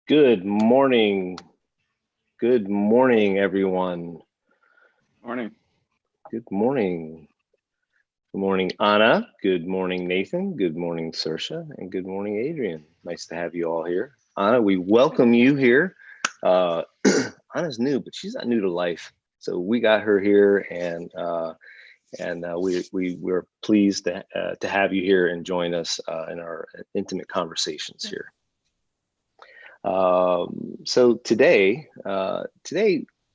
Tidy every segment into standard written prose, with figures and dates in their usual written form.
Good morning. Good morning, everyone. Morning. Good morning. Good morning, Anna. Good morning, Nathan. Good morning, Saoirse. And good morning, Adrian. Nice to have you all here. Anna, we welcome you here. Anna's new, but she's not new to life. So we got her here, and we're pleased to have you here and join us in our intimate conversations here. So today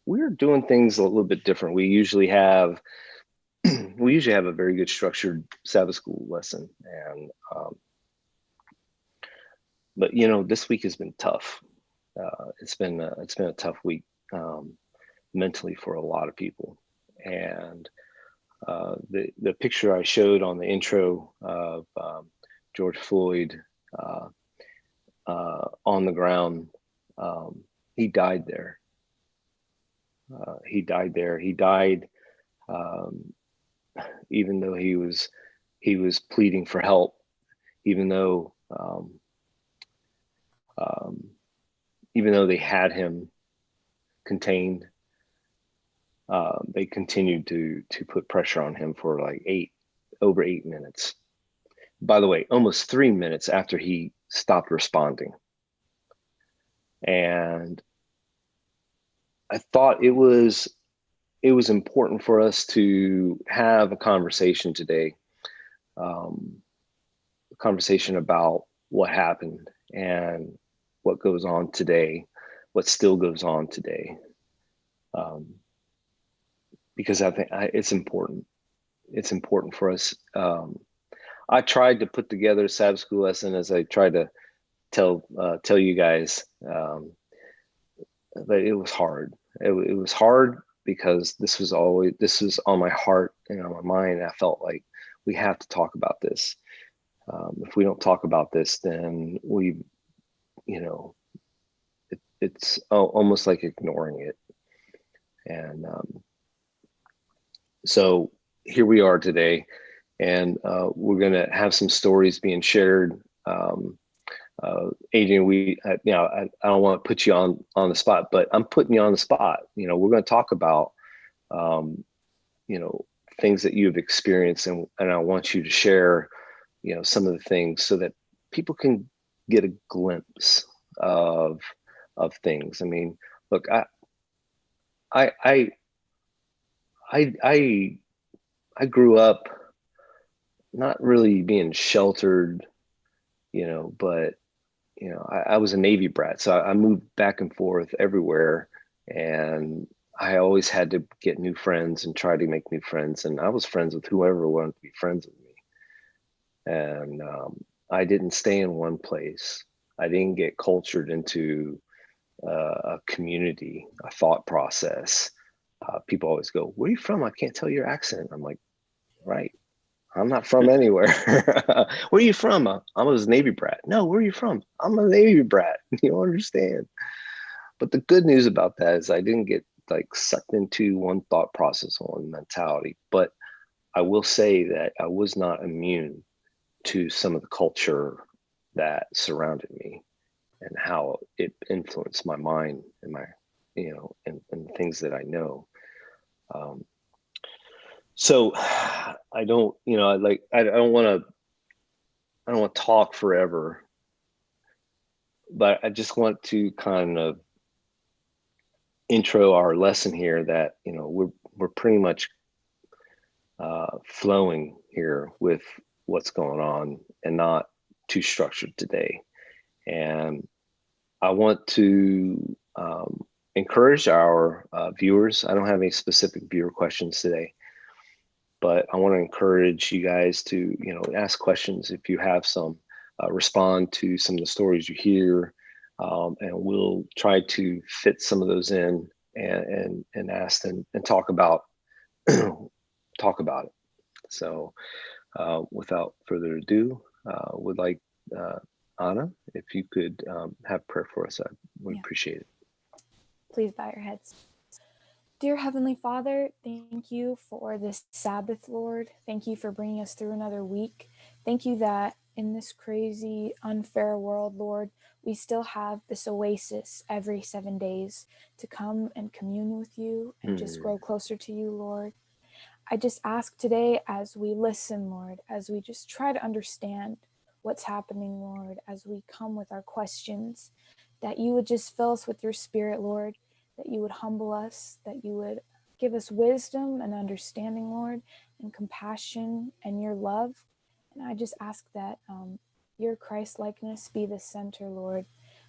we're doing things a little bit different. We usually have a very good structured Sabbath school lesson, and but this week has been tough. It's been a tough week mentally for a lot of people, and the picture I showed on the intro of George Floyd on the ground, he died there. He died there. He died even though he was pleading for help, even though they had him contained. They continued to put pressure on him for like over 8 minutes. By the way, almost 3 minutes after he stopped responding. And I thought it was important for us to have a conversation today, a conversation about what happened and what goes on today, what still goes on today, because I think it's important. It's important for us. I tried to put together a Sabbath school lesson, as I tried to tell you guys, but it was hard. It was hard because this was on my heart and on my mind. I felt like we have to talk about this. If we don't talk about this, then it's almost like ignoring it. And so here we are today, and we're going to have some stories being shared. Adrian, I don't want to put you on the spot, but I'm putting you on the spot. We're going to talk about, things that you've experienced, and I want you to share, some of the things so that people can get a glimpse of things. I mean, look, I grew up not really being sheltered, but I was a Navy brat, so I moved back and forth everywhere, and I always had to get new friends and try to make new friends, and I was friends with whoever wanted to be friends with me. And I didn't stay in one place. I didn't get cultured into a community, a thought process. People always go, "Where are you from? I can't tell your accent." I'm like, right. I'm not from anywhere. Where are you from? I was a Navy brat. No, where are you from? I'm a Navy brat. You don't understand. But the good news about that is I didn't get like sucked into one thought process or one mentality. But I will say that I was not immune to some of the culture that surrounded me and how it influenced my mind and my, and the things that I know. So I don't, I don't want to talk forever, but I just want to kind of intro our lesson here that, we're pretty much flowing here with what's going on and not too structured today. And I want to encourage our viewers. I don't have any specific viewer questions today, but I want to encourage you guys to, ask questions if you have some, respond to some of the stories you hear, and we'll try to fit some of those in and ask and talk about it. So without further ado, would like Anna, if you could have prayer for us, I would appreciate it. Please bow your heads. Dear Heavenly Father, thank you for this Sabbath, Lord. Thank you for bringing us through another week. Thank you that in this crazy, unfair world, Lord, we still have this oasis every 7 days to come and commune with you and just Mm. grow closer to you, Lord. I just ask today as we listen, Lord, as we just try to understand what's happening, Lord, as we come with our questions, that you would just fill us with your spirit, Lord, that you would humble us, that you would give us wisdom and understanding, Lord, and compassion and your love. And I just ask that your Christ likeness be the center, Lord.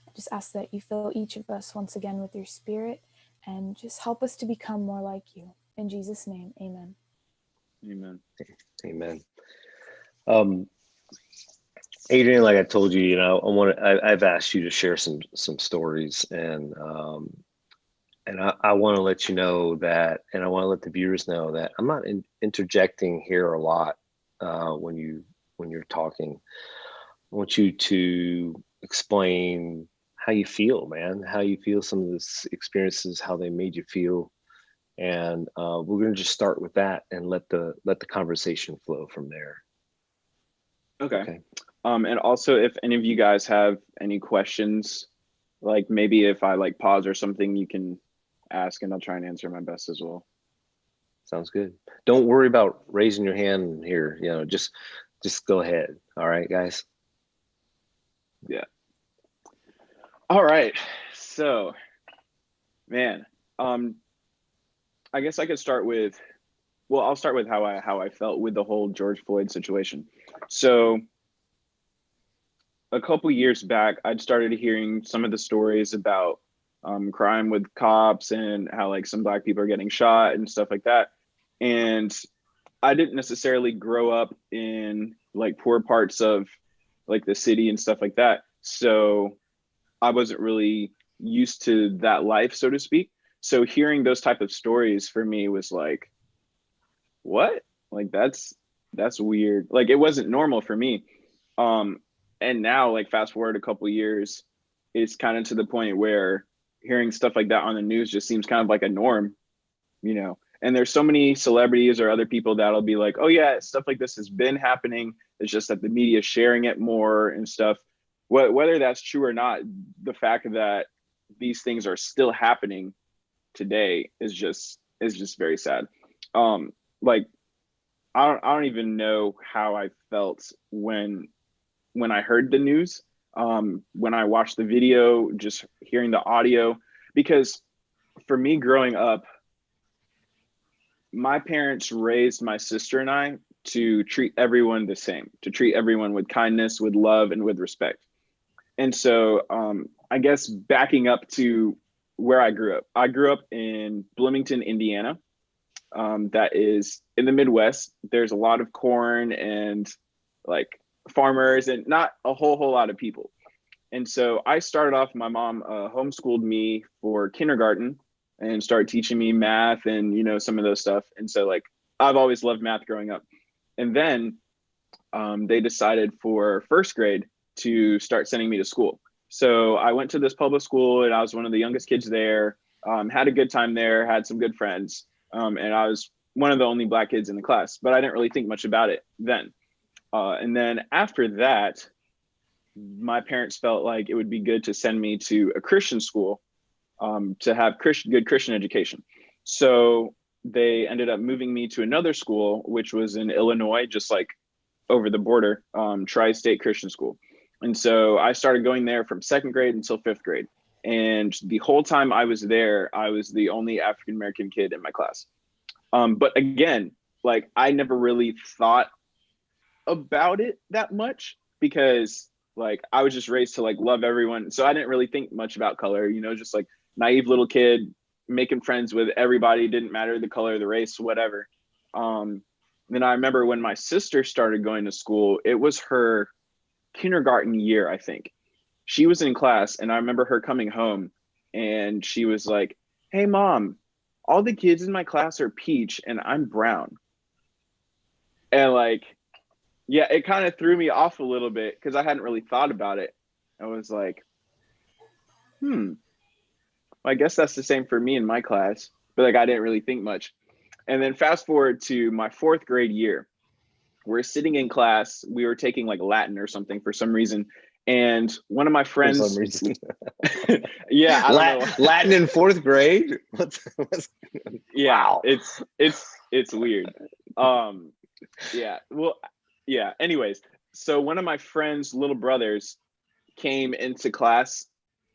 I just ask that you fill each of us once again with your spirit and just help us to become more like you. In Jesus' name, amen. Amen. Amen. Um, Adrian, like I told you, I've asked you to share some stories, and I want to let you know that, and I want to let the viewers know that I'm not interjecting here a lot when you're talking. I want you to explain how you feel, man, how you feel, some of the experiences, how they made you feel, and we're going to just start with that and let the conversation flow from there. Okay. Okay. And also, if any of you guys have any questions, like maybe if I like pause or something, you can ask and I'll try and answer my best as well. Sounds good. Don't worry about raising your hand here. Just go ahead. All right, guys. Yeah. All right. So, man, I guess I could start with, well, I'll start with how I felt with the whole George Floyd situation. So, a couple years back, I'd started hearing some of the stories about crime with cops and how like some Black people are getting shot and stuff like that. And I didn't necessarily grow up in like poor parts of like the city and stuff like that. So I wasn't really used to that life, so to speak. So hearing those type of stories for me was like, what? Like that's weird. Like it wasn't normal for me. Um, and now like fast forward a couple years, it's kind of to the point where hearing stuff like that on the news just seems kind of like a norm, you know. And there's so many celebrities or other people that'll be like, oh yeah, stuff like this has been happening. It's just that the media is sharing it more and stuff. Whether that's true or not, the fact that these things are still happening today is just very sad. Like I don't even know how I felt when I heard the news, when I watched the video, just hearing the audio, because for me growing up, my parents raised my sister and I to treat everyone the same, to treat everyone with kindness, with love, and with respect. And so I guess backing up to where I grew up in Bloomington, Indiana. That is in the Midwest. There's a lot of corn and like farmers and not a whole lot of people. And so I started off, my mom homeschooled me for kindergarten and started teaching me math and, you know, some of those stuff. And so like, I've always loved math growing up. And then they decided for first grade to start sending me to school. So I went to this public school and I was one of the youngest kids there, had a good time there, had some good friends. And I was one of the only Black kids in the class, but I didn't really think much about it then. And then after that, my parents felt like it would be good to send me to a Christian school to have good Christian education. So they ended up moving me to another school, which was in Illinois, just like over the border, Tri-State Christian School. And so I started going there from second grade until fifth grade. And the whole time I was there, I was the only African American kid in my class. But again, like I never really thought about it that much because like I was just raised to like love everyone. So I didn't really think much about color, you know, just like naive little kid making friends with everybody, didn't matter the color, the race, whatever. Then I remember when my sister started going to school, it was her kindergarten year, I think. She was in class and I remember her coming home and she was like, "Hey mom, all the kids in my class are peach and I'm brown." And like, yeah, it kind of threw me off a little bit because I hadn't really thought about it. I was like, I guess that's the same for me in my class, but like I didn't really think much. And then fast forward to my fourth grade year. we're sitting in class. We were taking like Latin or something for some reason. And one of my For some friends, reason. yeah, I don't know. Latin in fourth grade? Yeah, Wow. it's weird. Yeah, well, yeah. Anyways, so one of my friend's little brothers came into class,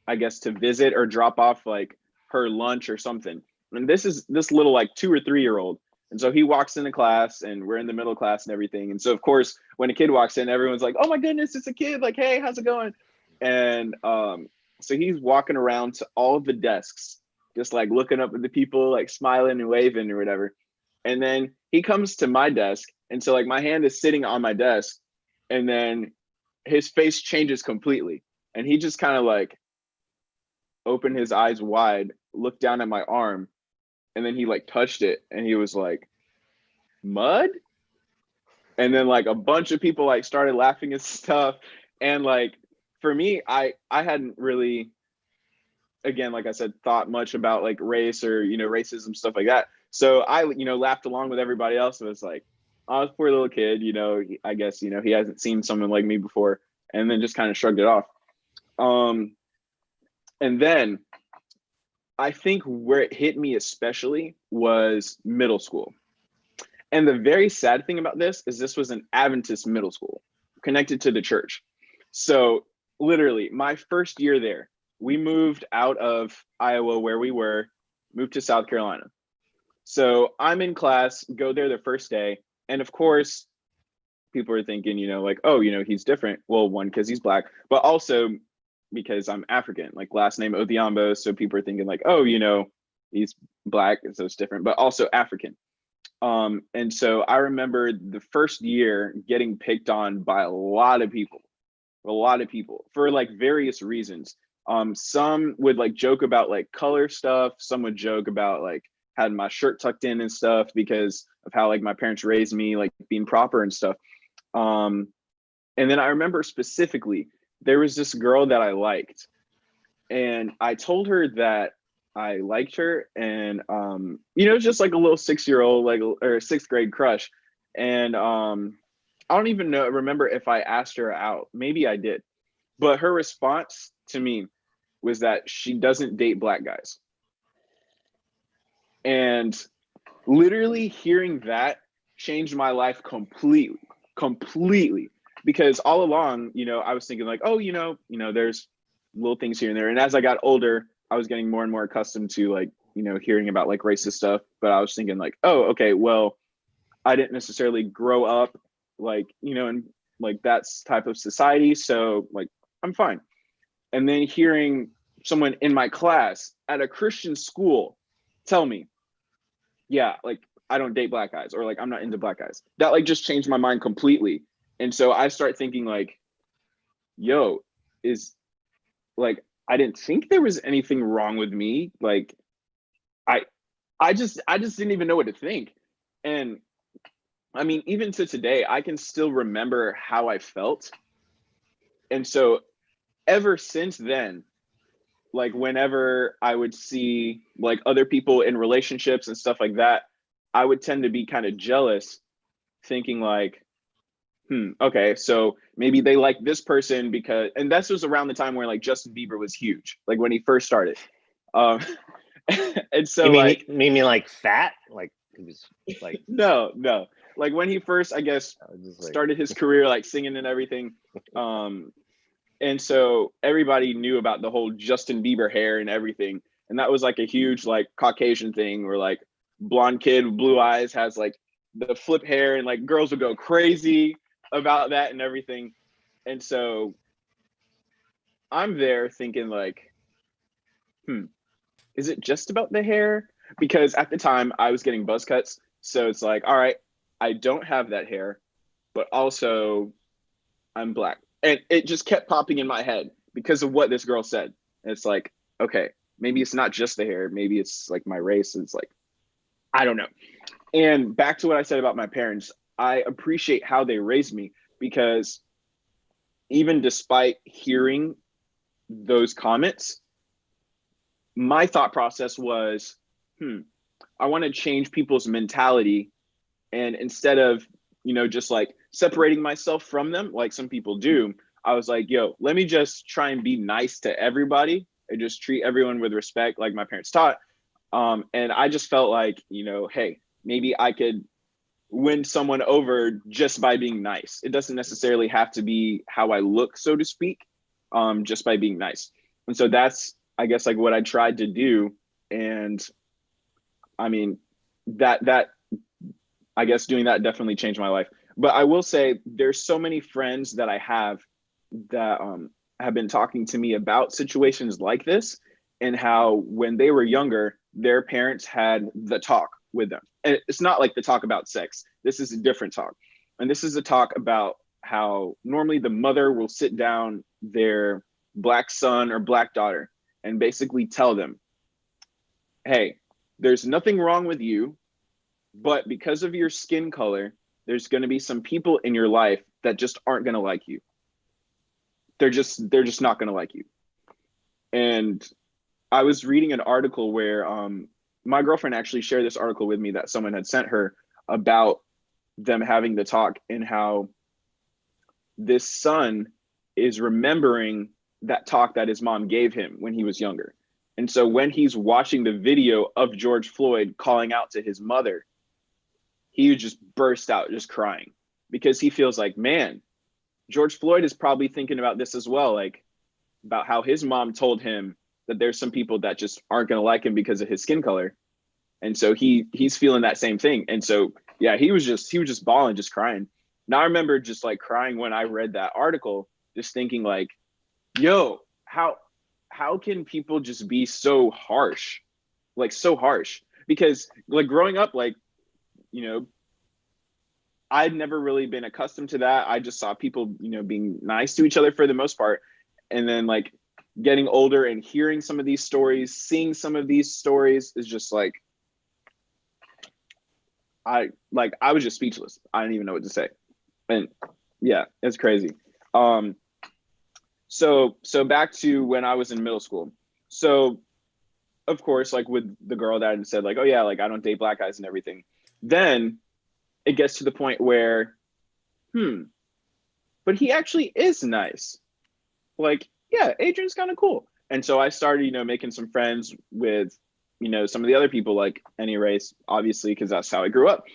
I guess, to visit or drop off like her lunch or something. And this is this little like 2 or 3 year old. And so he walks into class and we're in the middle class and everything. And so of course, when a kid walks in, everyone's like, "Oh my goodness, it's a kid. Like, hey, how's it going?" And so he's walking around to all of the desks, just like looking up at the people, like smiling and waving or whatever. And then he comes to my desk. And so like my hand is sitting on my desk, and then his face changes completely. And he just kind of like opened his eyes wide, looked down at my arm, and then he like touched it and he was like, "Mud?" And then like a bunch of people like started laughing and stuff. And like for me, I hadn't really, again, like I said, thought much about like race or, you know, racism, stuff like that. So I, you know, laughed along with everybody else. And was like, "Oh, this poor little kid, you know, I guess, you know, he hasn't seen someone like me before." And then just kind of shrugged it off. Um, and then I think where it hit me especially was middle school. And the very sad thing about this was an Adventist middle school connected to the church. So literally my first year there, we moved out of Iowa where we were, moved to South Carolina. So I'm in class, go there the first day. And of course, people are thinking, you know, like, "Oh, you know, he's different." Well, one, because he's black, but also because I'm African, like last name Odhiambo. So people are thinking like, "Oh, you know, he's black, so it's different," but also African. And so I remember the first year getting picked on by a lot of people for like various reasons. Some would like joke about like color stuff. Some would joke about like had my shirt tucked in and stuff because of how like my parents raised me, like being proper and stuff. Um, and then I remember specifically there was this girl that I liked, and I told her that I liked her, and you know, just like a little 6 year old, like or sixth grade crush, and I don't even know remember if I asked her out. Maybe I did, but her response to me was that she doesn't date black guys, and literally hearing that changed my life completely, completely. Because all along, you know, I was thinking like, "Oh, you know, there's little things here and there." And as I got older, I was getting more and more accustomed to like, you know, hearing about like racist stuff. But I was thinking like, "Oh, okay, well, I didn't necessarily grow up like, you know, in like that type of society. So like, I'm fine." And then hearing someone in my class at a Christian school tell me, "Yeah, like I don't date black guys," or like "I'm not into black guys." That like just changed my mind completely. And so I start thinking like, "Yo, is like I didn't think there was anything wrong with me. Like I I just didn't even know what to think." And I mean, even to today, I can still remember how I felt. And so ever since then, like whenever I would see like other people in relationships and stuff like that, I would tend to be kind of jealous, thinking like, okay, so maybe they like this person because, and this was around the time where like Justin Bieber was huge, like when he first started. Um, and You so like, mean like fat? Like he was like no, no, like when he first, I guess, just like started his career, like singing and everything. Um, and so everybody knew about the whole Justin Bieber hair and everything. And that was like a huge like Caucasian thing where like blonde kid with blue eyes has like the flip hair, and like girls would go crazy about that and everything. And so I'm there thinking like, is it just about the hair? Because at the time I was getting buzz cuts. So it's like, all right, I don't have that hair, but also I'm black. And it just kept popping in my head because of what this girl said. And it's like, okay, maybe it's not just the hair. Maybe it's like my race. It's like, I don't know. And back to what I said about my parents, I appreciate how they raised me, because even despite hearing those comments, my thought process was, I want to change people's mentality. And instead of, just like separating myself from them like some people do, I was like, yo, let me just try and be nice to everybody and just treat everyone with respect like my parents taught. And I just felt like, hey, maybe I could win someone over just by being nice. It doesn't necessarily have to be how I look, so to speak, just by being nice. And so that's, I guess, like what I tried to do. And I mean, that I guess doing that definitely changed my life. But I will say there's so many friends that I have that have been talking to me about situations like this, and how when they were younger, their parents had the talk with them. And it's not like the talk about sex. This is a different talk. And this is a talk about how normally the mother will sit down their Black son or Black daughter and basically tell them, hey, there's nothing wrong with you, but because of your skin color, there's going to be some people in your life that just aren't going to like you. They're just not going to like you. And I was reading an article where my girlfriend actually shared this article with me that someone had sent her about them having the talk, and how this son is remembering that talk that his mom gave him when he was younger. And so when he's watching the video of George Floyd calling out to his mother, he would just burst out just crying, because he feels like, man, George Floyd is probably thinking about this as well, like about how his mom told him that there's some people that just aren't going to like him because of his skin color. And so he's feeling that same thing. And so, yeah, he was just bawling, just crying. Now I remember just like crying when I read that article, just thinking like, yo, how can people just be so harsh? Like so harsh? Because like growing up, like, I'd never really been accustomed to that. I just saw people, being nice to each other for the most part. And then like getting older and hearing some of these stories, seeing some of these stories is just like, I was just speechless. I didn't even know what to say. And yeah, it's crazy. So back to when I was in middle school. So of course, like with the girl that had said like, oh yeah, like I don't date Black guys and everything. Then it gets to the point where, but he actually is nice. Like, yeah, Adrian's kind of cool. And so I started, making some friends with, some of the other people, like any race, obviously, because that's how I grew up.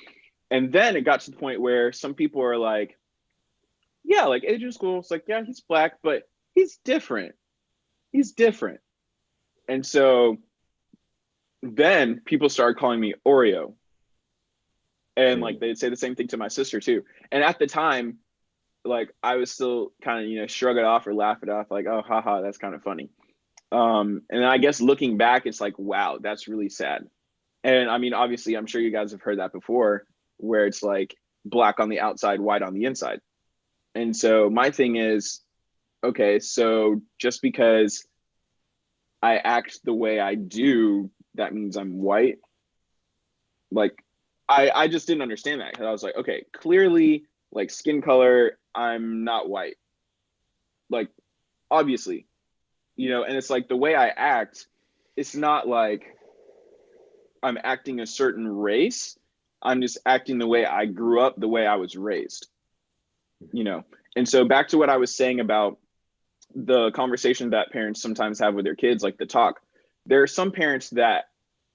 And then it got to the point where some people are like, yeah, like Adrian's cool. It's like, yeah, he's Black, but he's different. He's different. And so then people started calling me Oreo. And like they'd say the same thing to my sister too. And at the time, like I was still kind of, shrug it off or laugh it off, like, oh, haha, that's kind of funny. And I guess looking back, it's like, wow, that's really sad. And I mean, obviously, I'm sure you guys have heard that before, where it's like Black on the outside, white on the inside. And so my thing is, okay, so just because I act the way I do, that means I'm white. Like, I just didn't understand that, because I was like, okay, clearly, like skin color, I'm not white. Like, obviously, and it's like the way I act, it's not like I'm acting a certain race. I'm just acting the way I grew up, the way I was raised, And so back to what I was saying about the conversation that parents sometimes have with their kids, like the talk, there are some parents that,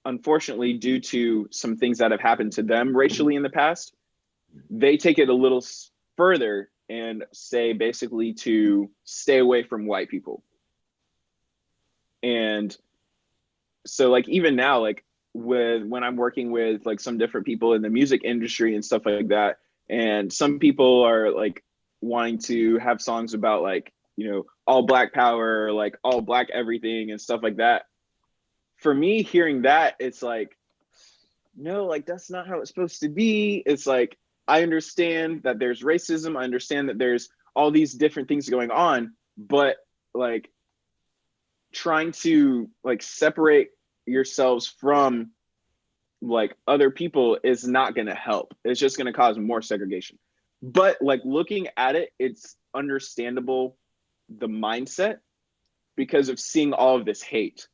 unfortunately, due to some things that have happened to them racially in the past, they take it a little further and say basically to stay away from white people. And so like even now, like when I'm working with like some different people in the music industry and stuff like that, and some people are like wanting to have songs about like, all Black power, like all Black everything and stuff like that. For me, hearing that, it's like, no, like that's not how it's supposed to be. It's like, I understand that there's racism. I understand that there's all these different things going on, but like trying to like separate yourselves from like other people is not going to help. It's just going to cause more segregation. But like looking at it, it's understandable, the mindset, because of seeing all of this hate.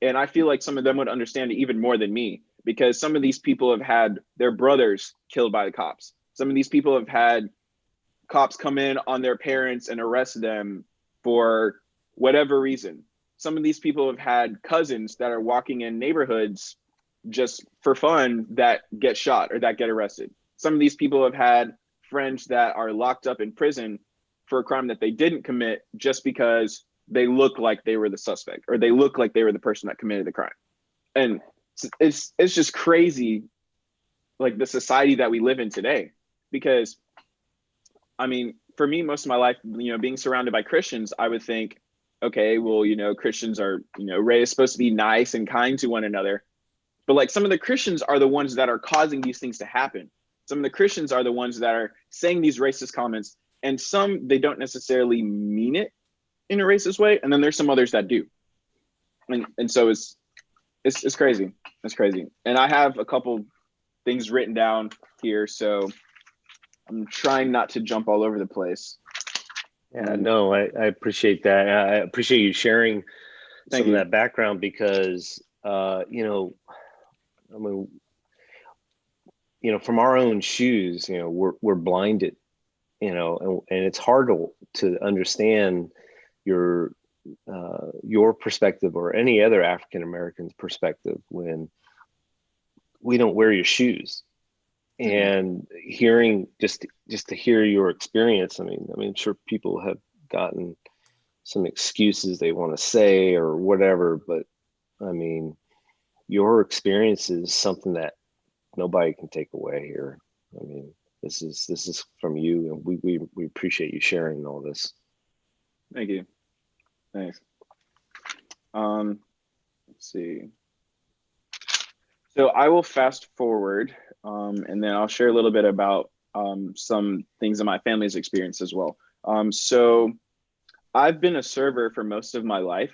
And I feel like some of them would understand it even more than me, because some of these people have had their brothers killed by the cops. Some of these people have had cops come in on their parents and arrest them for whatever reason. Some of these people have had cousins that are walking in neighborhoods just for fun that get shot or that get arrested. Some of these people have had friends that are locked up in prison for a crime that they didn't commit just because they look like they were the suspect or they look like they were the person that committed the crime. And it's just crazy, like the society that we live in today. Because I mean, for me, most of my life, being surrounded by Christians, I would think, okay, well, Christians are, raised supposed to be nice and kind to one another. But like some of the Christians are the ones that are causing these things to happen. Some of the Christians are the ones that are saying these racist comments, and some, they don't necessarily mean it in a racist way. And then there's some others that do. And so it's crazy. It's crazy. And I have a couple things written down here, so I'm trying not to jump all over the place. Yeah, no, I appreciate that. I appreciate you sharing some of that background because, I mean, from our own shoes, we're blinded, and it's hard to understand your perspective or any other African American's perspective when we don't wear your shoes. And hearing just to hear your experience, I mean, I'm sure people have gotten some excuses they want to say or whatever, but I mean, your experience is something that nobody can take away here. I mean, this is from you, and we appreciate you sharing all this. Thank you. Thanks. Let's see. So I will fast forward, and then I'll share a little bit about some things in my family's experience as well. So I've been a server for most of my life,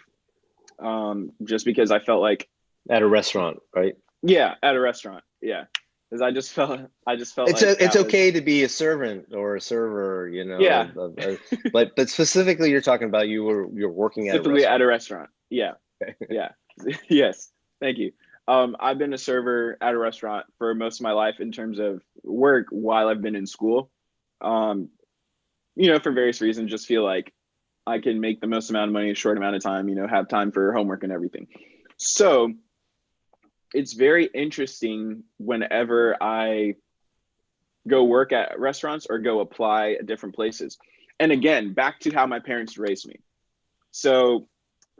just because I felt like at a restaurant, right? Yeah, at a restaurant. Yeah, because I just felt it's okay to be a servant or a server, Yeah. but specifically, you're talking about you're working at a restaurant. At a restaurant. Yeah. Yeah. Yes. Thank you. I've been a server at a restaurant for most of my life in terms of work while I've been in school. For various reasons, just feel like I can make the most amount of money in a short amount of time, have time for homework and everything. So it's very interesting whenever I go work at restaurants or go apply at different places. And again, back to how my parents raised me. So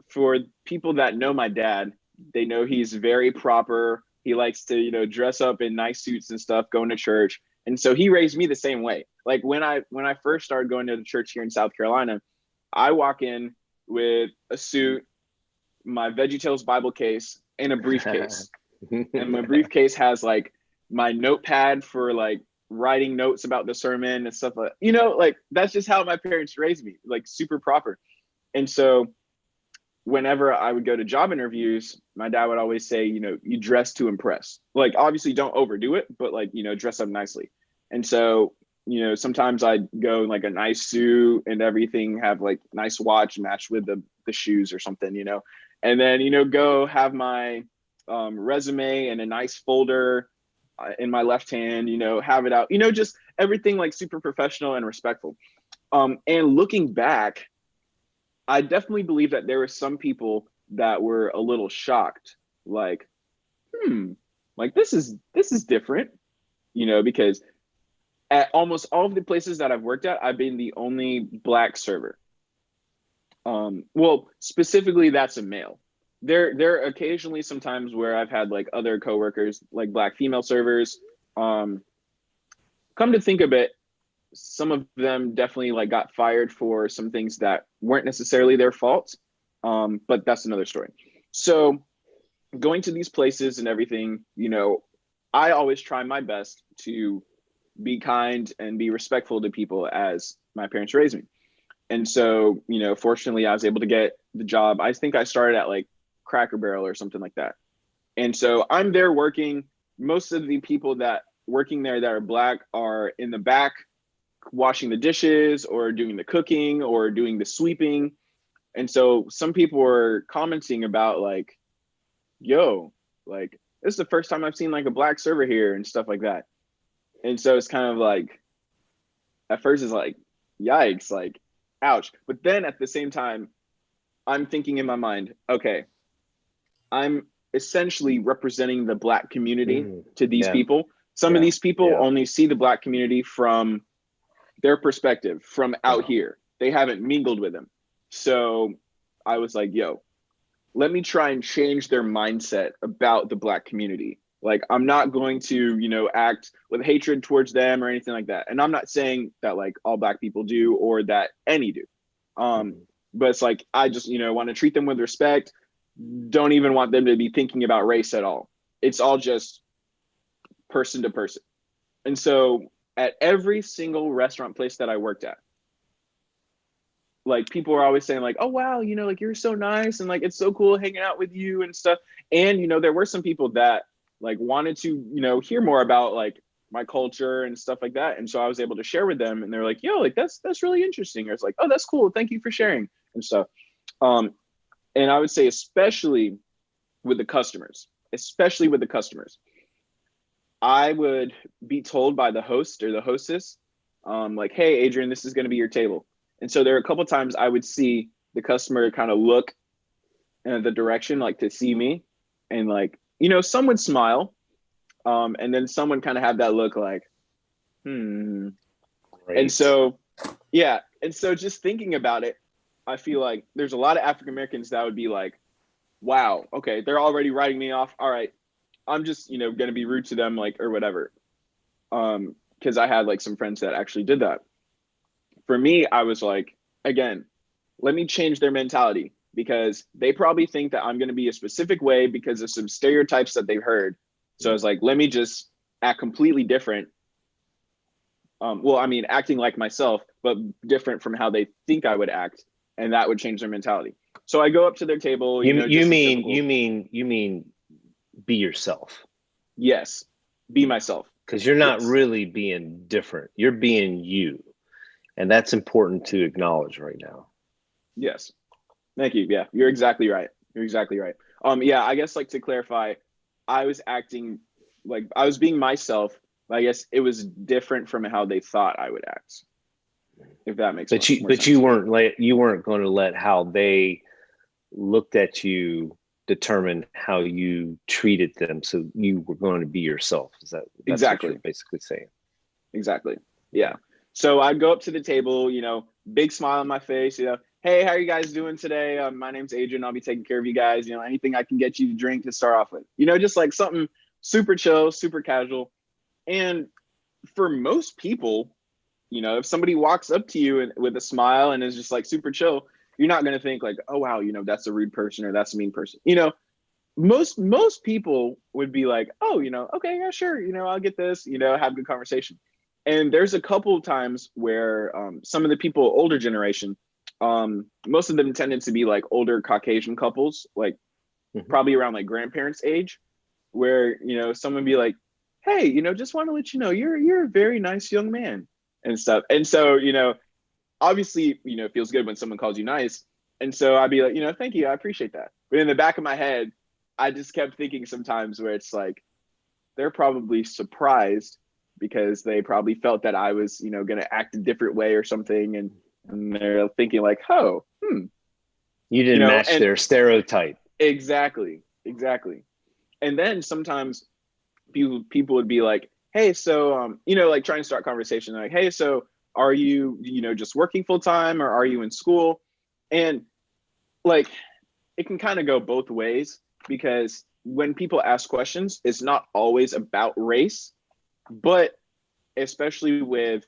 for people that know my dad, they know he's very proper. He likes to, dress up in nice suits and stuff, going to church. And so he raised me the same way. Like when I first started going to the church here in South Carolina, I walk in with a suit, my VeggieTales Bible case, and a briefcase. And my briefcase has like my notepad for like writing notes about the sermon and stuff like, that's just how my parents raised me, like super proper. And so whenever I would go to job interviews, my dad would always say, you dress to impress. Like, obviously don't overdo it, but like, dress up nicely. And so, sometimes I'd go in like a nice suit and everything, have like nice watch matched with the shoes or something, and then, go have my resume and a nice folder in my left hand, have it out, just everything like super professional and respectful. And looking back, I definitely believe that there were some people that were a little shocked, like, like this is different, because at almost all of the places that I've worked at, I've been the only Black server. Well, specifically, that's a male. There are occasionally sometimes where I've had like other coworkers, like Black female servers. Come to think of it, some of them definitely like got fired for some things that weren't necessarily their fault. But that's another story. So going to these places and everything, I always try my best to be kind and be respectful to people as my parents raised me. And so, fortunately I was able to get the job. I think I started at like Cracker Barrel or something like that. And so I'm there working. Most of the people that working there that are Black are in the back, washing the dishes or doing the cooking or doing the sweeping. And so some people were commenting about like, yo, like this is the first time I've seen like a Black server here and stuff like that. And so it's kind of like, at first it's like, yikes, like, ouch. But then at the same time, I'm thinking in my mind, okay, I'm essentially representing the Black community to these Yeah. people. Some of Yeah. these people Yeah. only see the Black community from their perspective, from out Yeah. here. They haven't mingled with them. So I was like, yo, let me try and change their mindset about the Black community. Like, I'm not going to, act with hatred towards them or anything like that. And I'm not saying that like all Black people do or that any do. Mhm. But it's like, I just, want to treat them with respect. Don't even want them to be thinking about race at all. It's all just person to person. And so at every single restaurant place that I worked at, like people are always saying like, oh wow, like you're so nice and like it's so cool hanging out with you and stuff. And there were some people that like wanted to hear more about like my culture and stuff like that. And so I was able to share with them, and they're like, yo, like that's really interesting. Or it's like, oh, that's cool, thank you for sharing and stuff. And I would say especially with the customers, I would be told by the host or the hostess, like, hey, Adrian, this is going to be your table. And so there are a couple times I would see the customer kind of look in the direction, like to see me. And like, some would smile. And then someone kind of have that look like, And Great. so, yeah. And so just thinking about it, I feel like there's a lot of African Americans that would be like, wow, okay, they're already writing me off. All right, I'm just, going to be rude to them, like, or whatever. Because I had like some friends that actually did that. For me, I was like, again, let me change their mentality, because they probably think that I'm going to be a specific way because of some stereotypes that they've heard. So I was like, let me just act completely different. Well, I mean, acting like myself, but different from how they think I would act. And that would change their mentality. So I go up to their table, You just a mean typical, be yourself, yes, be myself. because you're not Yes. really being different. You're being you, and that's important to acknowledge right now. Yes. Thank you. Yeah, you're exactly right. You're exactly right. Yeah, I guess like to clarify, I was acting like I was being myself, but I guess it was different from how they thought I would act. If that makes But more sense. you weren't going to let how they looked at you determine how you treated them. So you were going to be yourself. That's what you're Exactly. basically saying? Exactly. Yeah. So I'd go up to the table, big smile on my face, hey, how are you guys doing today? My name's Adrian. I'll be taking care of you guys. Anything I can get you to drink to start off with, just like something super chill, super casual. And for most people, if somebody walks up to you with a smile and is just like super chill, you're not going to think like, oh, wow, that's a rude person or that's a mean person. Most people would be like, oh, okay, yeah, sure. I'll get this, have a good conversation. And there's a couple of times where some of the people, older generation, most of them tended to be like older Caucasian couples, like probably around like grandparents' age, where, someone be like, hey, just want to let you know, you're a very nice young man and stuff. And so, obviously, it feels good when someone calls you nice. And so I'd be like, thank you, I appreciate that. But in the back of my head, I just kept thinking sometimes where it's like, they're probably surprised because they probably felt that I was, going to act a different way or something. And they're thinking like, oh, You didn't match and their stereotype. exactly. And then sometimes people would be like, hey, so, like trying to start conversation. Like, hey, so are you, just working full time or are you in school? And like, it can kind of go both ways, because when people ask questions, it's not always about race, but especially with,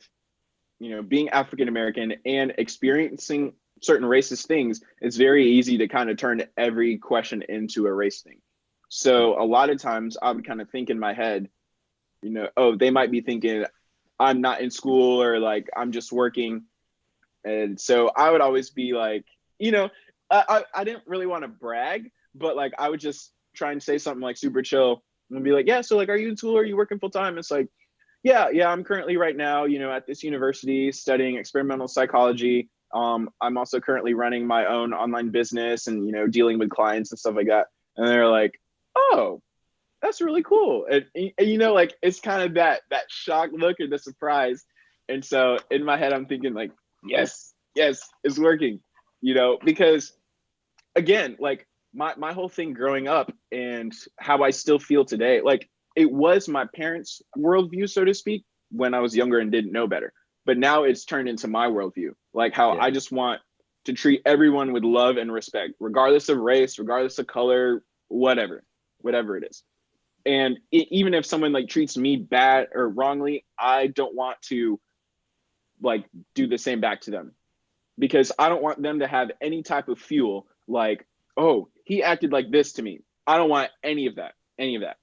being African American and experiencing certain racist things, it's very easy to kind of turn every question into a race thing. So a lot of times I would kind of think in my head, oh, they might be thinking I'm not in school or like I'm just working. And so I would always be like, I didn't really want to brag, but like I would just try and say something like super chill and be like, yeah, so like, are you in school? Or are you working full time? It's like, yeah, I'm currently right now, at this university studying experimental psychology. I'm also currently running my own online business and, dealing with clients and stuff like that. And they're like, oh, that's really cool. And you know, like it's kind of that shock look or the surprise. And so in my head, I'm thinking like, yes, yes, it's working. You know, because again, like my whole thing growing up and how I still feel today, like it was my parents' worldview, so to speak, when I was younger and didn't know better. But now it's turned into my worldview, like how Yeah. I just want to treat everyone with love and respect, regardless of race, regardless of color, whatever it is. And even if someone like treats me bad or wrongly, I don't want to like do the same back to them, because I don't want them to have any type of fuel like, oh, he acted like this to me. I don't want any of that. Any of that.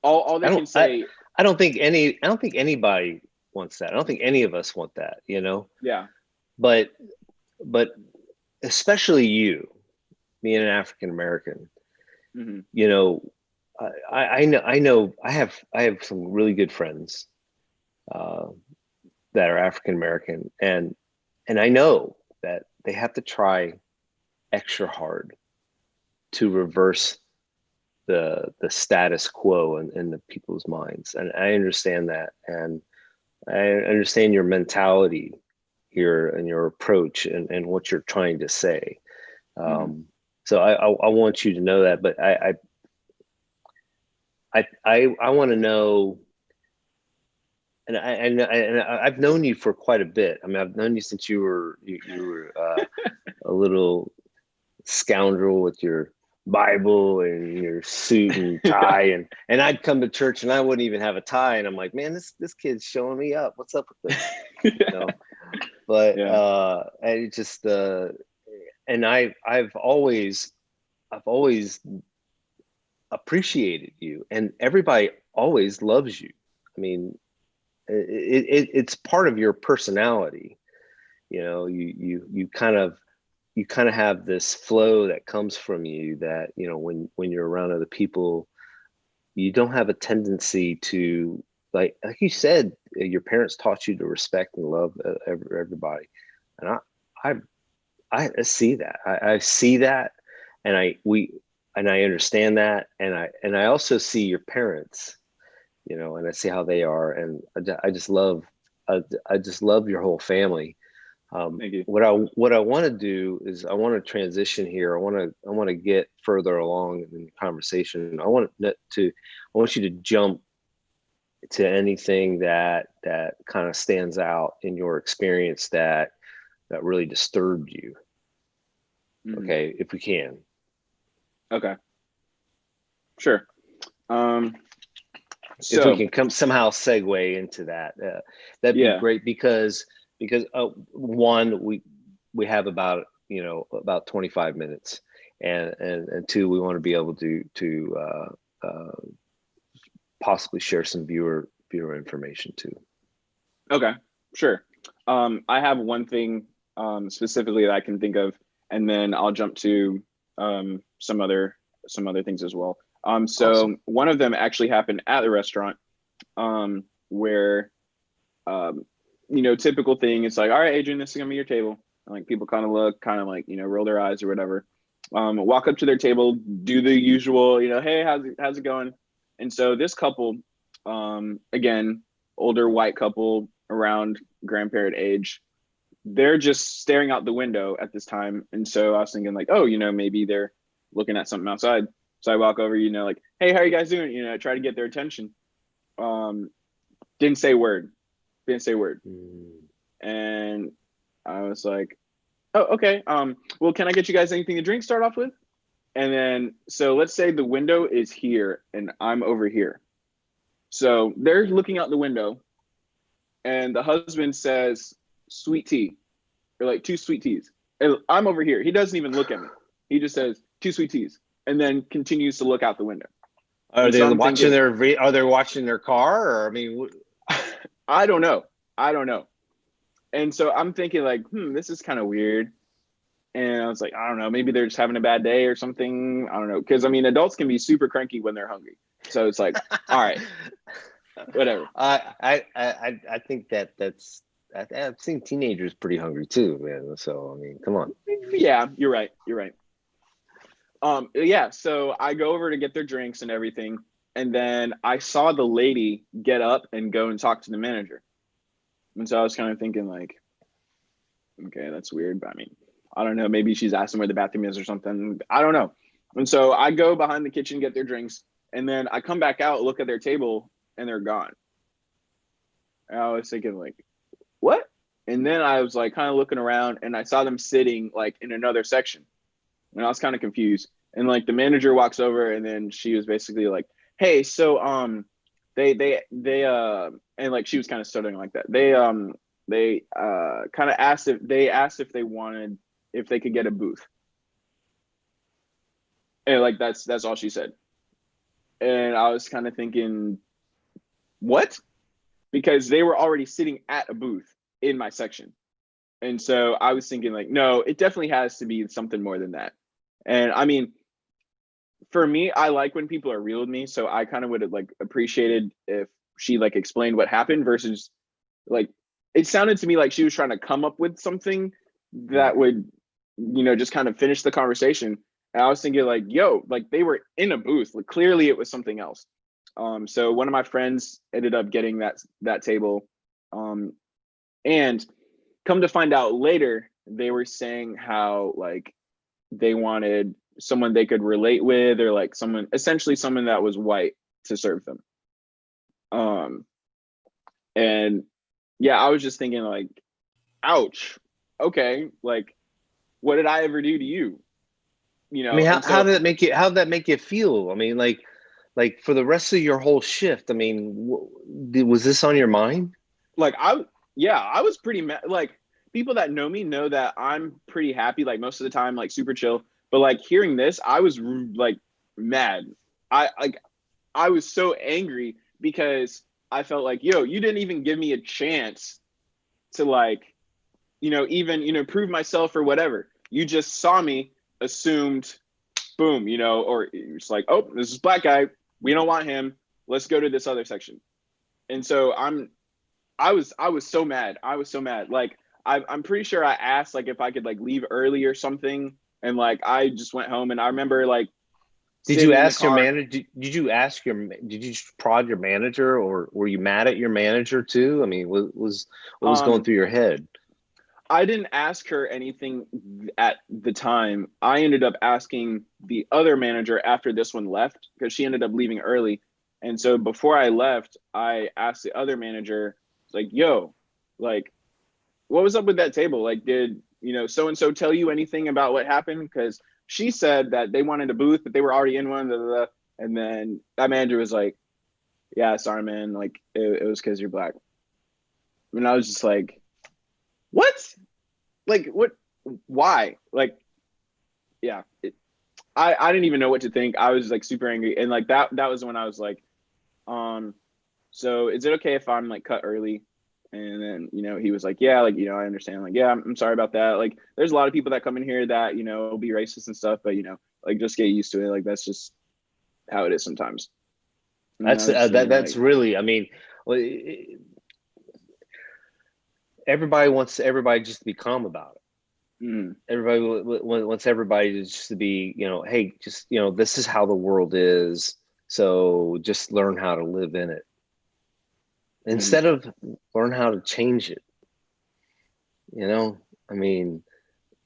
All I they don't can say, I don't think anybody wants that. I don't think any of us want that, you know. yeah. But but especially you, being an African American, Mm-hmm. you know, I have some really good friends uh, that are African American, and I know that they have to try extra hard to reverse the status quo in the people's minds, and I understand that, and I understand your mentality here and your approach and what you're trying to say. Mm-hmm. So I want you to know that, but I want to know, and I've known you for quite a bit. I mean, I've known you since you were a little scoundrel with your Bible and your suit and Yeah. tie, and I'd come to church and I wouldn't even have a tie, and I'm like, man, this kid's showing me up. What's up with this? You know, but Yeah. I just and I've always appreciated you, and everybody always loves you. I mean, it's part of your personality. You know, you kind of have this flow that comes from you that, you know, when you're around other people, you don't have a tendency to, like you said, your parents taught you to respect and love everybody, and I I see that. I see that, and I understand that, and I also see your parents, you know, and I see how they are, and I just love I just love your whole family. Thank you. What I want to do is I want to transition here. I want to get further along in the conversation. I want you to jump to anything that kind of stands out in your experience that really disturbed you. Mm-hmm. Okay, if we can. Okay. Sure. Um, If we so can come somehow segue into that, that'd be yeah. great, because one, we have about, you know, about 25 minutes, and two, we want to be able to possibly share some viewer information too. Okay. Sure. I have one thing specifically that I can think of, and then I'll jump to some other things as well. Awesome. So one of them actually happened at the restaurant, where you know, typical thing. It's like, all right, Adrian, this is gonna be your table. And like people kind of look, kind of like, you know, roll their eyes or whatever. Walk up to their table, do the usual, you know, hey, how's it going? And so this couple, again, older white couple around grandparent age, they're just staring out the window at this time. And so I was thinking like, oh, you know, maybe they're looking at something outside. So I walk over, you know, like, hey, how are you guys doing? You know, try to get their attention. Um, didn't say word. Didn't say word. Mm. And I was like, oh, okay. Well, can I get you guys anything to drink? Start off with. And then, so let's say the window is here and I'm over here. So they're looking out the window, and the husband says, "Sweet tea," or like two sweet teas. And I'm over here. He doesn't even look at me. He just says two sweet teas, and then continues to look out the window. Are And so they I'm watching thinking, are they watching their car, or I mean, I don't know. I don't know. And so I'm thinking like, this is kind of weird. And I was like, I don't know, maybe they're just having a bad day or something. I don't know. Because I mean, adults can be super cranky when they're hungry. So it's like, all right, whatever. I think I've seen teenagers pretty hungry too, man. So I mean, come on. Yeah, you're right. You're right. Yeah, so I go over to get their drinks and everything. And then I saw the lady get up and go and talk to the manager. And so I was kind of thinking like, okay, that's weird. But I mean, I don't know. Maybe she's asking where the bathroom is or something. I don't know. And so I go behind the kitchen, get their drinks, and then I come back out, look at their table, and they're gone. And I was thinking like, what? And then I was like kind of looking around and I saw them sitting like in another section. And I was kind of confused. And like the manager walks over and then she was basically like, hey, so they and like she was kind of stuttering like that. They kind of asked if they wanted if they could get a booth. And like that's all she said. And I was kind of thinking, what? Because they were already sitting at a booth in my section. And so I was thinking like, no, it definitely has to be something more than that. And I mean, for me, I like when people are real with me. So I kind of would have like appreciated if she like explained what happened versus like, it sounded to me like she was trying to come up with something that would, just kind of finish the conversation. And I was thinking like, yo, like they were in a booth. Like clearly it was something else. So one of my friends ended up getting that table. And come to find out later, they were saying how like they wanted someone they could relate with or like essentially someone that was white to serve them. And yeah, I was just thinking like, ouch, okay, like what did I ever do to you? I mean, And so how did that make you feel? I mean, like for the rest of your whole shift, I mean, was this on your mind? like I was pretty mad. Like people that know me know that I'm pretty happy like most of the time, like super chill. But like hearing this, I was like mad. I was so angry because I felt like, yo, you didn't even give me a chance to like, even, prove myself or whatever. You just saw me, assumed, boom, or it's like, oh, this is black guy. We don't want him. Let's go to this other section. And so I was so mad. I was so mad. Like I'm pretty sure I asked like if I could like leave early or something. And like I just went home and I remember like Did you sitting in the ask your car. manager? Did you prod your manager, or were you mad at your manager too? I mean, what was going Um, through your head? I didn't ask her anything at the time. I ended up asking the other manager after this one left because she ended up leaving early. And so before I left, I asked the other manager, like, yo, like, what was up with that table? Like, did, so and so tell you anything about what happened? Because she said that they wanted a booth, but they were already in one. Blah, blah, blah. And then that manager was like, yeah, sorry, man. Like, it was because you're black. And I was just like, what? Like, what? Why? Like, yeah. I didn't even know what to think. I was like super angry. And like that was when I was like, so is it okay if I'm like cut early? And then, he was like, yeah, like, I understand. Like, yeah, I'm sorry about that. Like, there's a lot of people that come in here that, will be racist and stuff, but, like, just get used to it. Like, that's just how it is sometimes. And I was just thinking, That's like, really, I mean, everybody wants everybody just to be calm about it. mm, Everybody wants everybody just to be, hey, just, this is how the world is. So just learn how to live in it mm, instead of learn how to change it. I mean,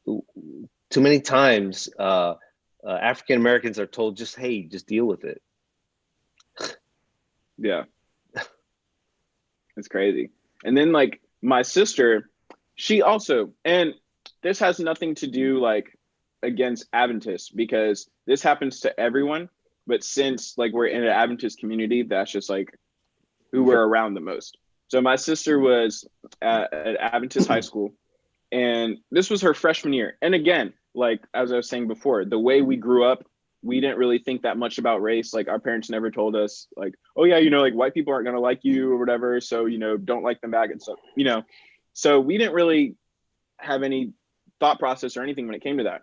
too many times African Americans are told just, hey, just deal with it. yeah, it's crazy. And then, like, my sister, she also, and this has nothing to do, like, against Adventists because this happens to everyone. But since, like, we're in an Adventist community, that's just, like, who we're around the most. So my sister was at Adventist high school, and this was her freshman year. And again, like as I was saying before, the way we grew up, we didn't really think that much about race. Like our parents never told us, like, oh yeah, like white people aren't gonna like you or whatever, so don't like them back and stuff. So we didn't really have any thought process or anything when it came to that.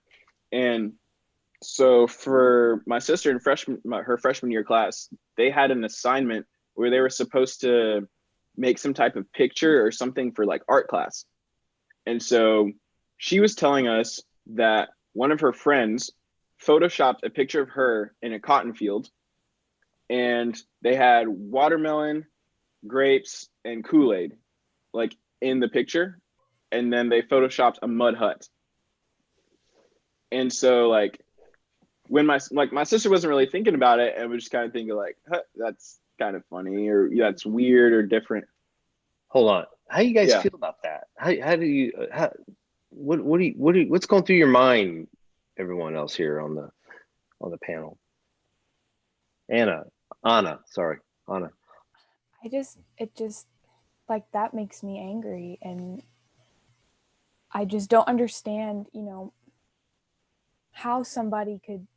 And so for my sister in her freshman year class, they had an assignment where they were supposed to make some type of picture or something for like art class. And so she was telling us that one of her friends photoshopped a picture of her in a cotton field and they had watermelon, grapes, and Kool-Aid like in the picture, and then they photoshopped a mud hut. And so like when my sister wasn't really thinking about it and was just kind of thinking like, huh, that's kind of funny, or yeah, that's weird or different. Hold on. How you guys Yeah. feel about that? How do you what's going through your mind? Everyone else here on the panel. Sorry, Anna. It just like that makes me angry, and I just don't understand, how somebody could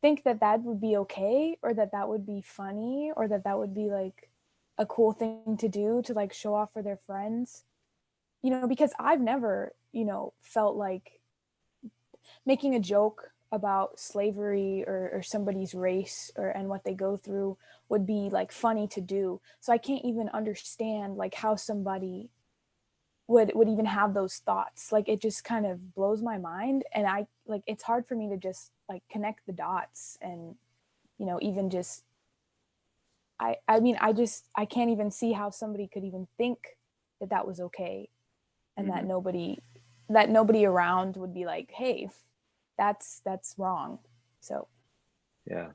think that that would be okay, or that that would be funny, or that that would be like a cool thing to do to like show off for their friends. Because I've never, felt like making a joke about slavery or somebody's race and what they go through would be like funny to do. So I can't even understand like how somebody would even have those thoughts. Like it just kind of blows my mind, and I like it's hard for me to just like connect the dots, and even just I mean I can't even see how somebody could even think that that was okay, and Mm-hmm. that nobody around would be like, hey, that's wrong. So Yeah.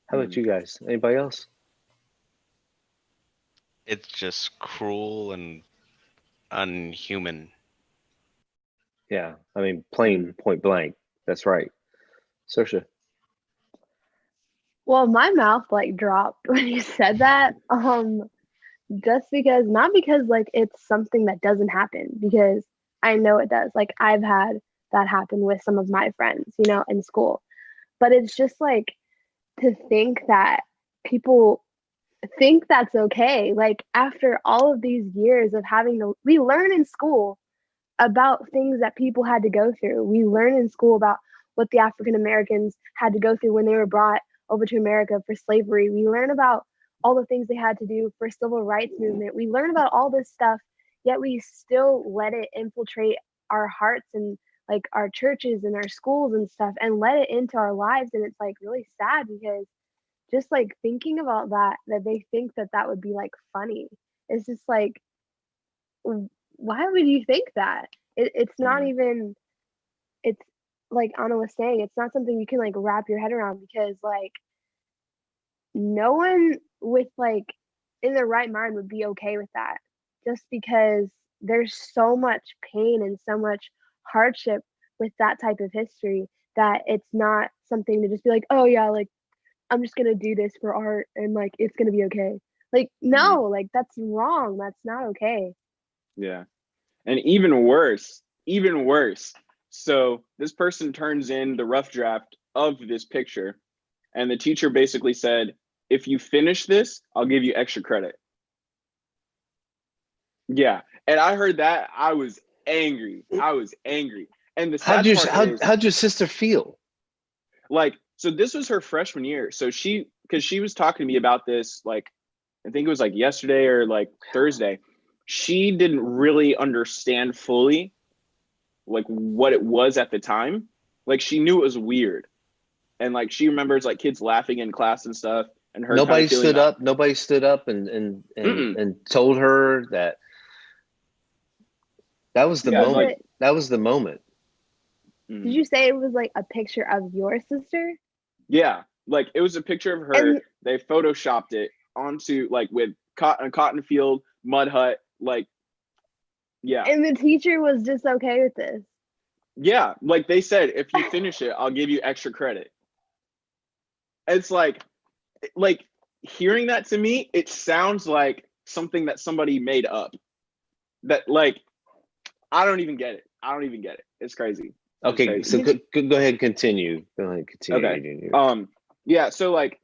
How about you guys? Anybody else? It's just cruel and unhuman. Yeah. I mean, plain point blank. That's right. Saoirse. Well, my mouth like dropped when you said that. Just because, not because like it's something that doesn't happen, because I know it does. Like I've had that happen with some of my friends, in school. But it's just like to think that people think that's okay. Like after all of these years of we learn in school about things that people had to go through. We learn in school about what the African Americans had to go through when they were brought over to America for slavery. We learn about all the things they had to do for civil rights movement. We learn about all this stuff, yet we still let it infiltrate our hearts and like our churches and our schools and stuff, and let it into our lives. And it's like really sad, because just like thinking about that they think that that would be like funny. It's just like, why would you think that? It's not even, it's like Anna was saying, it's not something you can like wrap your head around, because like no one with like in their right mind would be okay with that, just because there's so much pain and so much hardship with that type of history, that it's not something to just be like, oh yeah, like I'm just gonna do this for art and like it's gonna be okay. Like no, like that's wrong. That's not okay. Yeah. And even worse. So this person turns in the rough draft of this picture, and the teacher basically said, if you finish this, I'll give you extra credit. Yeah. And I heard that. I was angry. And the sad part is, How'd your sister feel? like, so this was her freshman year. So because she was talking to me about this, like, I think it was like yesterday or like Thursday. She didn't really understand fully like what it was at the time. Like she knew it was weird. And like she remembers like kids laughing in class and stuff, and her kind of feeling that. Nobody stood up and told her that was the Yeah, moment. like, That was the moment. Did you say it was like a picture of your sister? Yeah, like it was a picture of her. And they photoshopped it onto like with cotton field, mud hut, like, yeah. and the teacher was just okay with this. Yeah, like they said, if you finish it, I'll give you extra credit. It's like hearing that to me, it sounds like something that somebody made up. That like, I don't even get it. It's crazy. Okay, crazy. so go ahead and continue. Go ahead and continue. Okay. Adrian. Yeah, so like,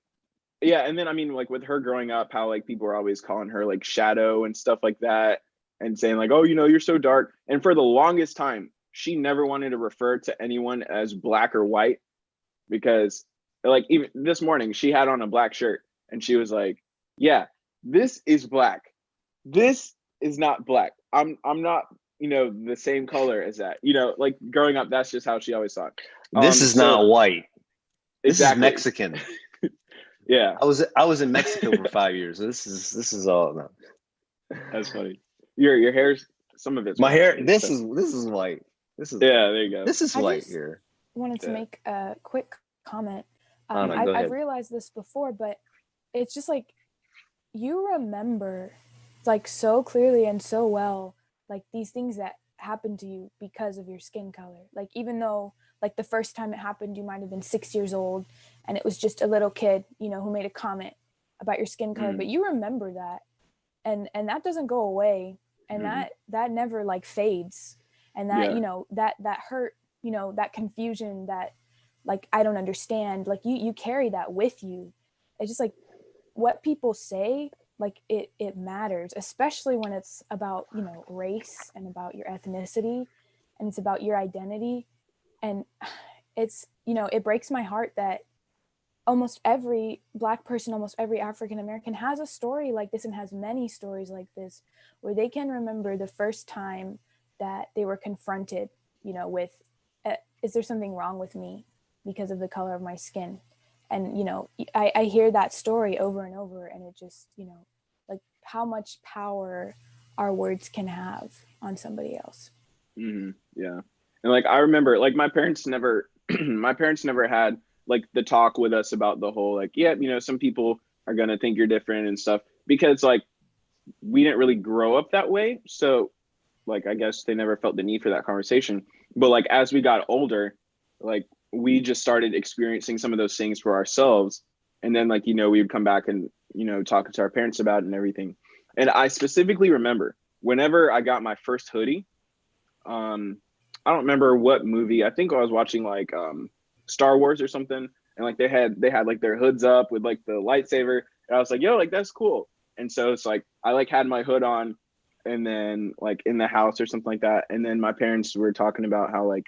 yeah, and then I mean, like with her growing up, how like people were always calling her like shadow and stuff like that, and saying like, oh, you're so dark. And for the longest time, she never wanted to refer to anyone as black or white, because like even this morning she had on a black shirt and she was like, yeah, this is black. This is not black. I'm not, the same color as that. Like growing up, that's just how she always thought. This is not white. This exactly. is Mexican. Yeah, I was in Mexico for 5 years. So this is all no. that's funny. Your hair's, some of it's My white. hair. So, This is white. yeah, there you go. This is I white just here. wanted to Yeah. make a quick comment. I don't know. Go I've ahead. realized this before, but it's just like you remember like so clearly and so well like these things that happened to you because of your skin color. Like even though like the first time it happened you might have been 6 years old and it was just a little kid, you know, who made a comment about your skin color, but you remember that, and that doesn't go away, and that never like fades, and that Yeah. you know that hurt, you know, that confusion, that like I don't understand, like you carry that with you. It's just like what people say, like it matters, especially when it's about, you know, race and about your ethnicity and it's about your identity. And it's, you know, it breaks my heart that almost every Black person, almost every African American has a story like this and has many stories like this where they can remember the first time that they were confronted, you know, with is there something wrong with me because of the color of my skin? And, you know, I hear that story over and over, and it just, you know, like how much power our words can have on somebody else. Yeah. And like I remember like my parents never my parents never had like the talk with us about the whole like, yeah, you know, some people are gonna think you're different and stuff, because like we didn't really grow up that way. So like I guess they never felt the need for that conversation. But like as we got older, like we just started experiencing some of those things for ourselves. And then like, you know, we would come back and, you know, talk to our parents about it and everything. And I specifically remember whenever I got my first hoodie, I don't remember what movie. I think I was watching like Star Wars or something, and like they had like their hoods up with like the lightsaber, and I was like, yo, like that's cool. And so it's like I like had my hood on, and then like in the house or something like that, and then my parents were talking about how like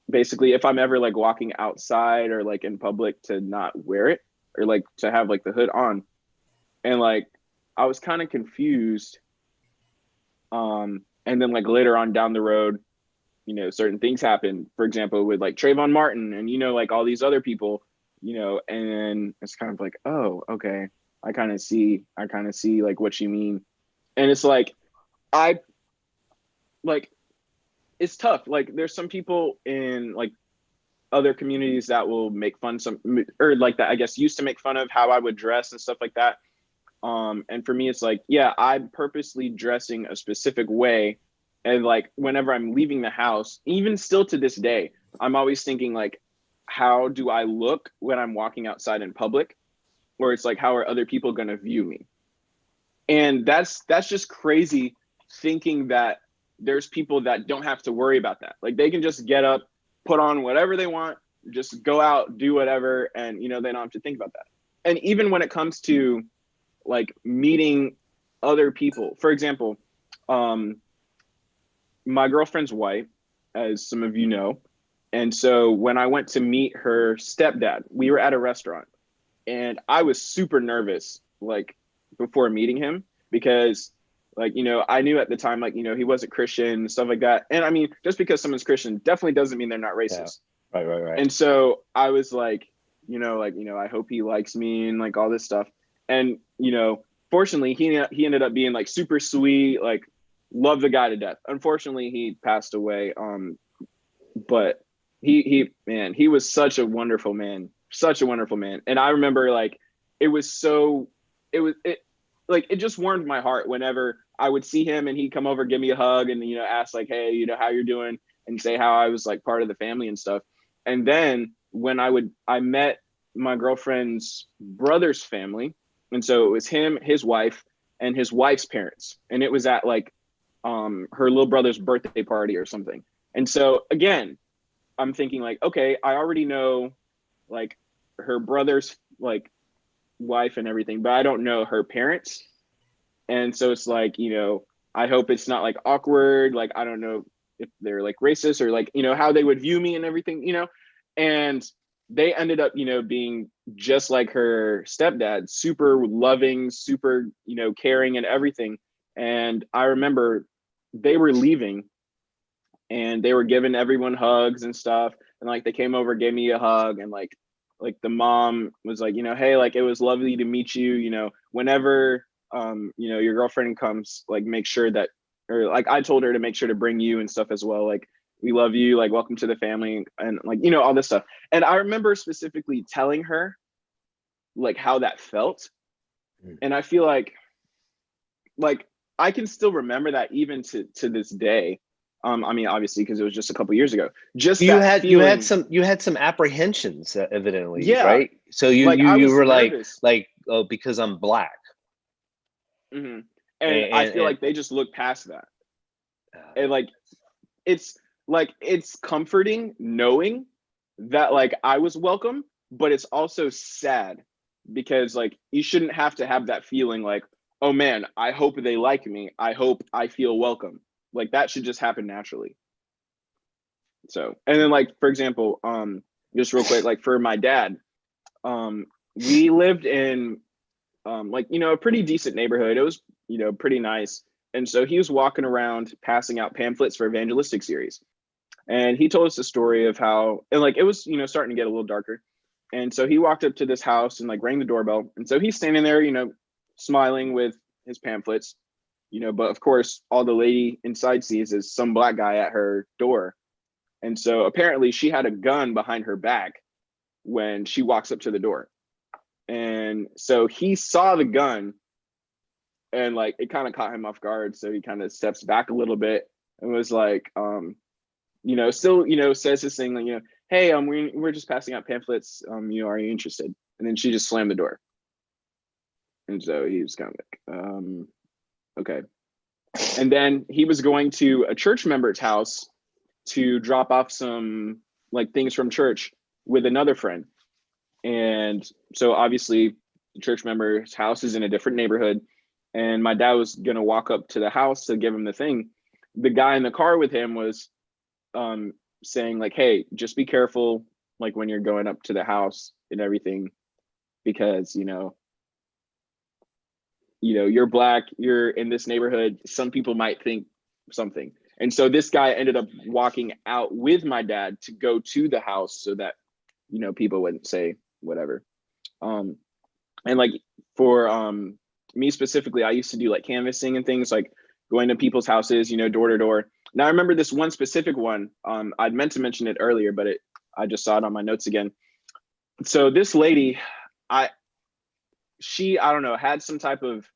basically if I'm ever like walking outside or like in public to not wear it, or like to have like the hood on. And like I was kind of confused. And then like later on down the road, you know, certain things happen. For example, with like Trayvon Martin and, you know, like all these other people, you know, and it's kind of like, oh, okay. I kind of see like what you mean. And it's like, I like, it's tough. Like there's some people in like other communities that will make fun some, or like that, I guess used to make fun of how I would dress and stuff like that. And for me, it's like, yeah, I'm purposely dressing a specific way. And like, whenever I'm leaving the house, even still to this day, I'm always thinking like, how do I look when I'm walking outside in public? Or it's like, how are other people going to view me? And that's just crazy thinking that there's people that don't have to worry about that. Like they can just get up, put on whatever they want, just go out, do whatever. And, you know, they don't have to think about that. And even when it comes to like meeting other people. For example, my girlfriend's white, as some of you know. And so when I went to meet her stepdad, we were at a restaurant and I was super nervous, like before meeting him, because like, you know, I knew at the time, like, you know, he wasn't Christian, stuff like that. And I mean, just because someone's Christian definitely doesn't mean they're not Yeah. racist. Right. And so I was like, I hope he likes me and like all this stuff. And, you know, fortunately, he ended up being like super sweet, like love the guy to death. Unfortunately, he passed away. But he was such a wonderful man, such a wonderful man. And I remember like it was so it just warmed my heart whenever I would see him and he'd come over, give me a hug, and you know, ask like, hey, you know, how you're doing, and say how I was like part of the family and stuff. And then when I met my girlfriend's brother's family, and so it was him, his wife, and his wife's parents, and it was at like her little brother's birthday party or something. And so again, I'm thinking like, okay, I already know like her brother's like wife and everything, but I don't know her parents. And so it's like, you know, I hope it's not like awkward. Like, I don't know if they're like racist or like, you know, how they would view me and everything, you know. And they ended up, you know, being just like her stepdad, super loving, super, you know, caring and everything. And I remember they were leaving and they were giving everyone hugs and stuff. And like they came over, gave me a hug, and like like the mom was like, you know, hey, like it was lovely to meet you, you know, whenever you know, your girlfriend comes, like make sure that, or like I told her to make sure to bring you and stuff as well, like we love you, like welcome to the family, and like, you know, all this stuff. And I remember specifically telling her like how that felt. And I feel like I can still remember that even to this day. I mean, obviously, because it was just a couple years ago. Just You that had feeling. you had some apprehensions, evidently, Yeah, right? So you like you I you was were nervous. like, oh, because I'm black. Hmm. and And I feel and, like they just look past that. and And it's it's comforting knowing that like I was welcome, but it's also sad because like you shouldn't have to have that feeling like, oh man, I hope they like me. I hope I feel welcome. Like that should just happen naturally. So, and then like for example, just real quick, like for my dad, um, we lived in like, you know, a pretty decent neighborhood. It was, you know, pretty nice. And so he was walking around passing out pamphlets for evangelistic series. And he told us the story of how, and like it was, you know, starting to get a little darker. And so he walked up to this house and like rang the doorbell. And so he's standing there, you know, smiling with his pamphlets, you know, but of course, all the lady inside sees is some black guy at her door. And so apparently she had a gun behind her back when she walks up to the door. And so he saw the gun and like it kind of caught him off guard. So he kind of steps back a little bit and was like, you know, still, you know, says this thing like, you know, hey, we're just passing out pamphlets. You know, are you interested? And then she just slammed the door. And so he was kind of like, okay. And then he was going to a church member's house to drop off some like things from church with another friend. And so obviously the church member's house is in a different neighborhood. And my dad was going to walk up to the house to give him the thing. The guy in the car with him was saying like, hey, just be careful, like when you're going up to the house and everything, because, you know, you're black, you're in this neighborhood. Some people might think something. And so this guy ended up walking out with my dad to go to the house so that, you know, people wouldn't say whatever. And like for me specifically, I used to do like canvassing and things like going to people's houses, you know, door to door. Now I remember this one specific one. I'd meant to mention it earlier, but I just saw it on my notes again. So this lady, I don't know, had some type of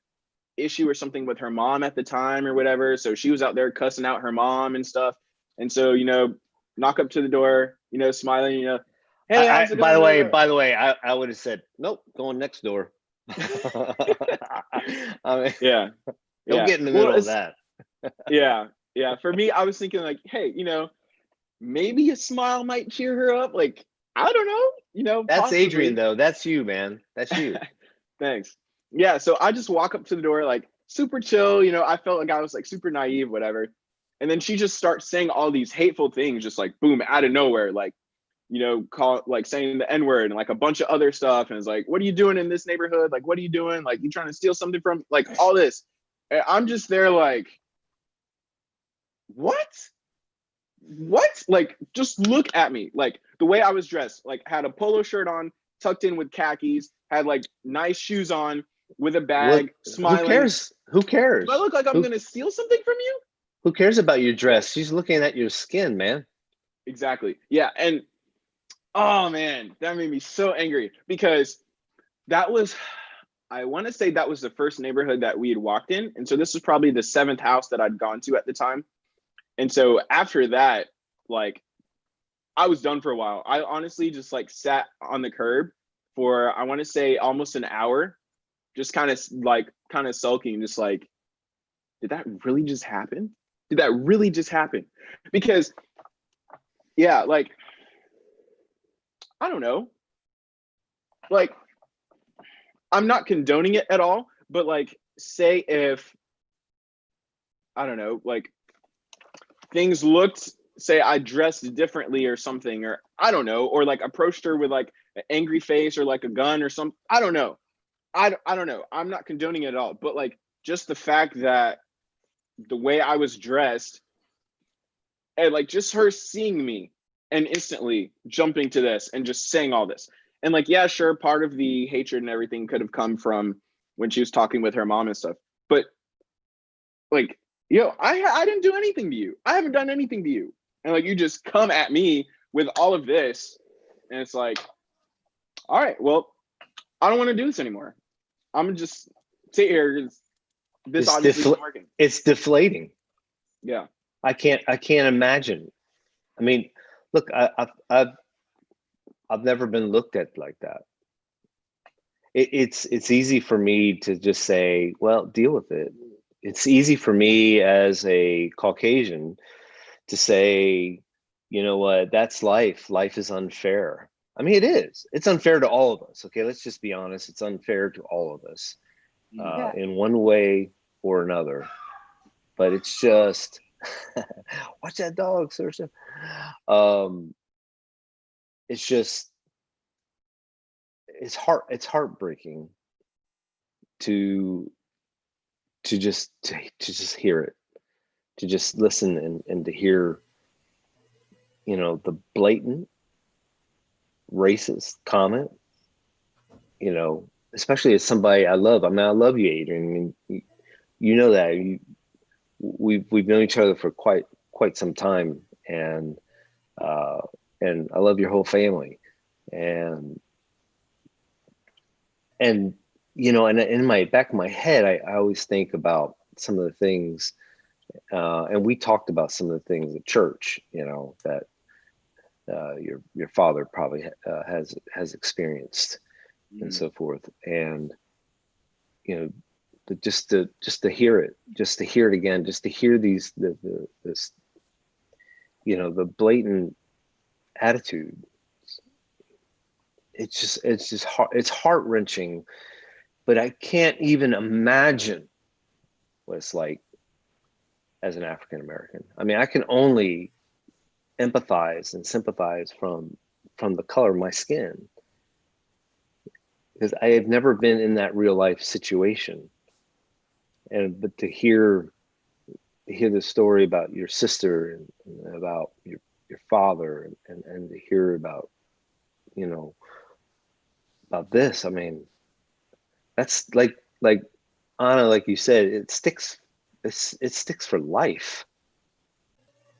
issue or something with her mom at the time or whatever. So she was out there cussing out her mom and stuff. And so, you know, knock up to the door, you know, smiling, you know, hey, how's it by going? the way, I would have said, nope, going next door. I mean, Yeah. don't get in the middle of that. Yeah. Yeah. For me, I was thinking like, hey, you know, maybe a smile might cheer her up. Like, I don't know, you know, That's possibly. Adrian though. That's you, man. That's you. Thanks. Yeah. So I just walk up to the door, like super chill. You know, I felt like I was like super naive, whatever. And then she just starts saying all these hateful things, just like boom, out of nowhere, like, you know, call like saying the N-word and like a bunch of other stuff. And it's like, what are you doing in this neighborhood? Like, what are you doing? Like, you trying to steal something from like all this? And I'm just there like, what? Like, just look at me. Like the way I was dressed, like had a polo shirt on, tucked in with khakis, had like nice shoes on with a bag, smiling. Who cares? Who cares? Do I look like I'm gonna steal something from you? Who cares about your dress? She's looking at your skin, man. Exactly. Yeah. And oh man, that made me so angry because that was, I want to say that was the first neighborhood that we had walked in. And so this was probably the 7th house that I'd gone to at the time. And so after that, like I was done for a while. I honestly just like sat on the curb for, I want to say almost an hour, just kind of sulking, just like, did that really just happen? Did that really just happen? Because yeah, like, I don't know. Like, I'm not condoning it at all, but like, say if, I don't know, like things looked, say I dressed differently or something, or I don't know, or like approached her with like an angry face or like a gun or something. I don't know. I don't know. I'm not condoning it at all, but like just the fact that the way I was dressed and like just her seeing me and instantly jumping to this and just saying all this. And like, yeah, sure, part of the hatred and everything could have come from when she was talking with her mom and stuff. But like, I didn't do anything to you. I haven't done anything to you. And like, you just come at me with all of this. And it's like, all right, well, I don't want to do this anymore. I'm gonna just sit here because this It's obviously isn't working. it's deflating. Yeah. I can't imagine. I mean, look, I've never been looked at like that. It's easy for me to just say, well, deal with it. It's easy for me as a Caucasian to say, you know what, that's life. Life is unfair. I mean, it is. It's unfair to all of us. Okay, let's just be honest. It's unfair to all of us Yeah. in one way or another. But it's just watch that dog, Saoirse. It's just it's heartbreaking to just hear it, to just listen and to hear, you know, the blatant racist comment, you know, especially as somebody I love. I mean, I love you, Adrian. I mean, you know that we've known each other for quite some time, uh, and I love your whole family, and you know, and in my back of my head, I always think about some of the things, and we talked about some of the things at church, you know, that your father probably has experienced and so forth, and you know, just to hear it, just to hear it again, just to hear this, you know, the blatant attitude. It's heart wrenching, but I can't even imagine what it's like as an African American. I mean, I can only empathize and sympathize from the color of my skin, because I have never been in that real life situation. And but to hear the story about your sister and about your father, and to hear about, you know, about this, I mean, that's like Anna, like you said, it sticks. It sticks for life.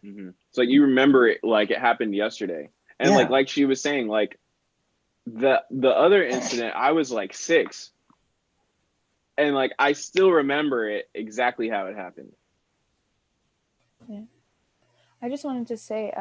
Mm-hmm. So you remember it like it happened yesterday. And Yeah. like she was saying, like the other incident, I was like 6, and like I still remember it exactly how it happened. Yeah. I just wanted to say,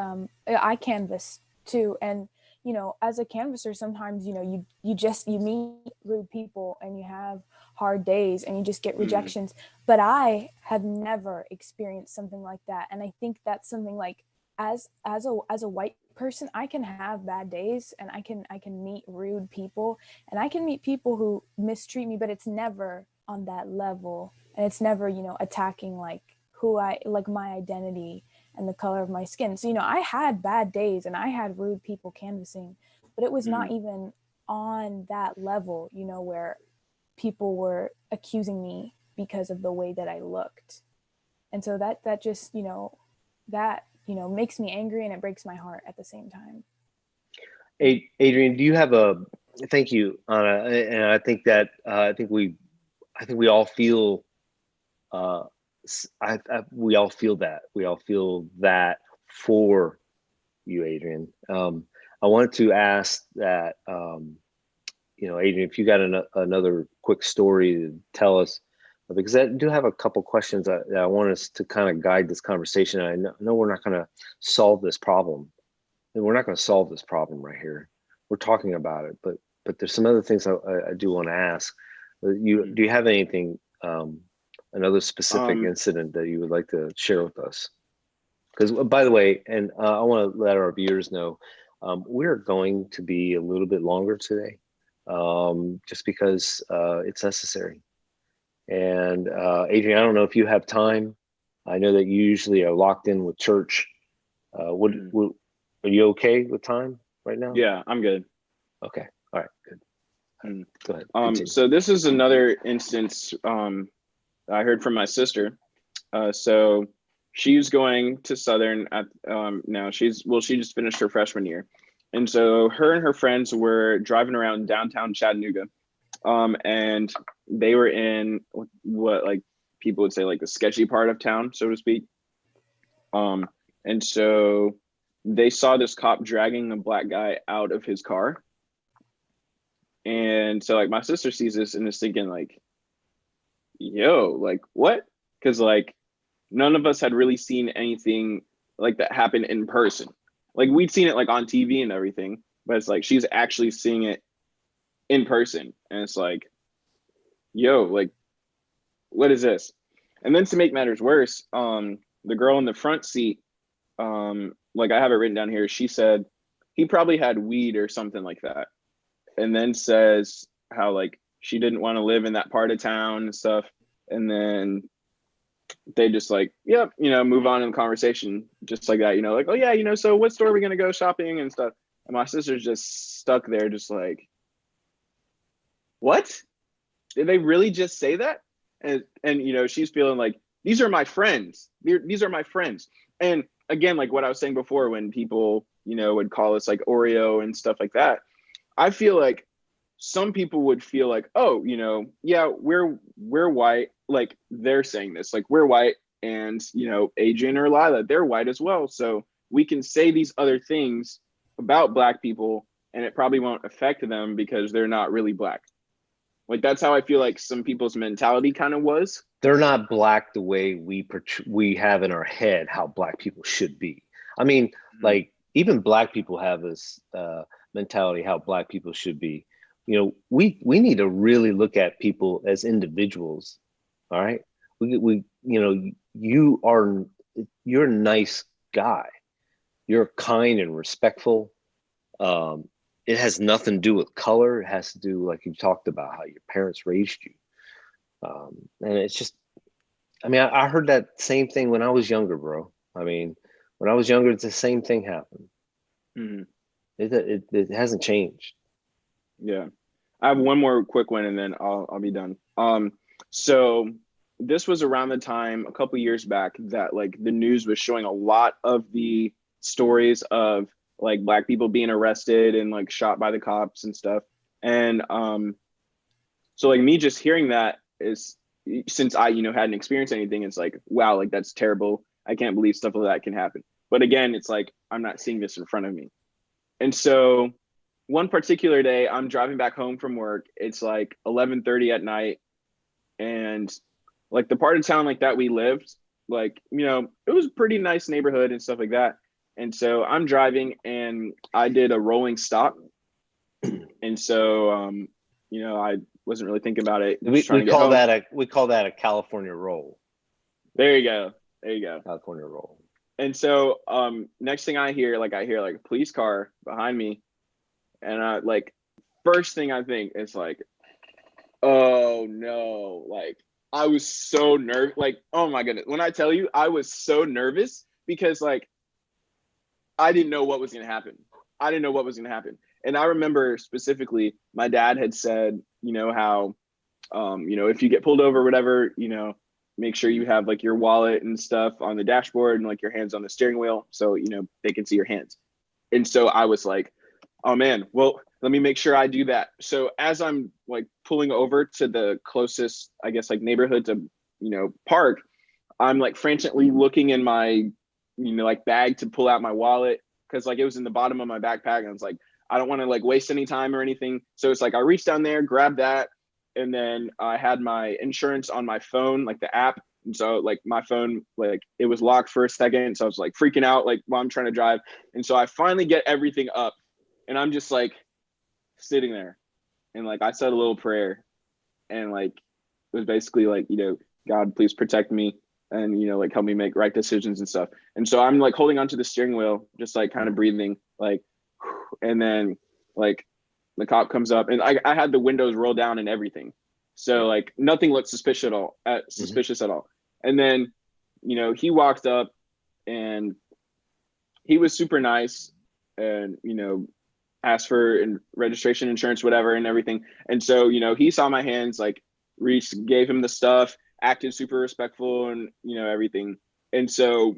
I canvas too, and you know, as a canvasser, sometimes you know you meet rude people and you have hard days and you just get rejections. But I have never experienced something like that, and I think that's something like as a white person, I can have bad days and I can meet rude people and I can meet people who mistreat me, but it's never on that level, and it's never, you know, attacking like who I like, my identity and the color of my skin. So, you know, I had bad days and I had rude people canvassing, but it was not even on that level, you know, where people were accusing me because of the way that I looked. And so that just, makes me angry and it breaks my heart at the same time. Adrian, do you have a? Thank you, Anna. And I think that I think we all feel. Uh, we all feel that. We all feel that for you, Adrian. I wanted to ask that, you know, Adrian, if you got another quick story to tell us, because I do have a couple questions that I want us to kind of guide this conversation. I know we're not going to solve this problem. We're not going to solve this problem right here. We're talking about it, but there's some other things I do want to ask. Do you have anything, another specific incident that you would like to share with us? Because, by the way, and I want to let our viewers know, we're going to be a little bit longer today, just because it's necessary. And Adrian, I don't know if you have time. I know that you usually are locked in with church. Are you okay with time right now? Yeah, I'm good. Okay. All right. Good. Go ahead. Continue. So this is another instance I heard from my sister. So she's going to Southern at now. She just finished her freshman year, And so her and her friends were driving around downtown Chattanooga. And they were in what like people would say like the sketchy part of town, so to speak. And so they saw this cop dragging a black guy out of his car. And so like my sister sees this and is thinking like, yo, like what? Because like none of us had really seen anything like that happen in person. Like we'd seen it like on TV and everything, but it's like she's actually seeing it in person. And it's like, yo, like, what is this? And then to make matters worse, the girl in the front seat, like I have it written down here, she said he probably had weed or something like that. And then says how like she didn't want to live in that part of town and stuff. And then they just like, yep, move on in the conversation just like that, like, oh yeah, so what store are we gonna go shopping and stuff? And my sister's just stuck there, just like, what? Did they really just say that? And she's feeling like these are my friends. These are my friends. And again, like what I was saying before, when people, would call us like Oreo and stuff like that, I feel like some people would feel like, oh, yeah, we're white. Like they're saying this, like we're white, and Adrian or Lila, they're white as well. So we can say these other things about Black people, and it probably won't affect them because they're not really Black. Like that's how I feel like some people's mentality kind of was. They're not Black the way we have in our head how Black people should be. I mean, like even Black people have this mentality how Black people should be. We need to really look at people as individuals. All right, you're a nice guy. You're kind and respectful. It has nothing to do with color. It has to do, like you talked about, how your parents raised you. And it's just, I mean, I heard that same thing when I was younger, bro. I mean, when I was younger, it's the same thing happened. Mm-hmm. It hasn't changed. Yeah. I have one more quick one and then I'll be done. So this was around the time a couple years back that like the news was showing a lot of the stories of like Black people being arrested and like shot by the cops and stuff. And so like me just hearing that is, since I hadn't experienced anything, it's like, wow, like that's terrible. I can't believe stuff like that can happen. But again, it's like I'm not seeing this in front of me. And so one particular day I'm driving back home from work. It's like 11:30 at night, and like the part of town like that we lived, like it was a pretty nice neighborhood and stuff like that. And so I'm driving and I did a rolling stop. And so I wasn't really thinking about it. We call that a California roll. There you go. California roll. And so next thing I hear like a police car behind me, and I like first thing I think is like, oh no, like I was so nervous, like, oh my goodness. When I tell you I was so nervous because like I didn't know what was going to happen. And I remember specifically my dad had said, how, if you get pulled over or whatever, make sure you have like your wallet and stuff on the dashboard and like your hands on the steering wheel. So, they can see your hands. And so I was like, oh man, well, let me make sure I do that. So as I'm like pulling over to the closest, I guess, like neighborhood to, park, I'm like frantically looking in my, like bag to pull out my wallet. Cause like it was in the bottom of my backpack. And I was like, I don't want to like waste any time or anything. So it's like, I reached down there, grabbed that. And then I had my insurance on my phone, like the app. And so like my phone, like it was locked for a second. So I was like freaking out, like while I'm trying to drive. And so I finally get everything up and I'm just like sitting there. And like, I said a little prayer and like, it was basically like, God, please protect me and, like help me make right decisions and stuff. And so I'm like holding onto the steering wheel, just like kind of breathing, like, and then like the cop comes up and I had the windows rolled down and everything. So like nothing looked suspicious at all. And then, he walked up and he was super nice and, asked for registration, insurance, whatever, and everything. And so, he saw my hands, like gave him the stuff, acted super respectful and, everything. And so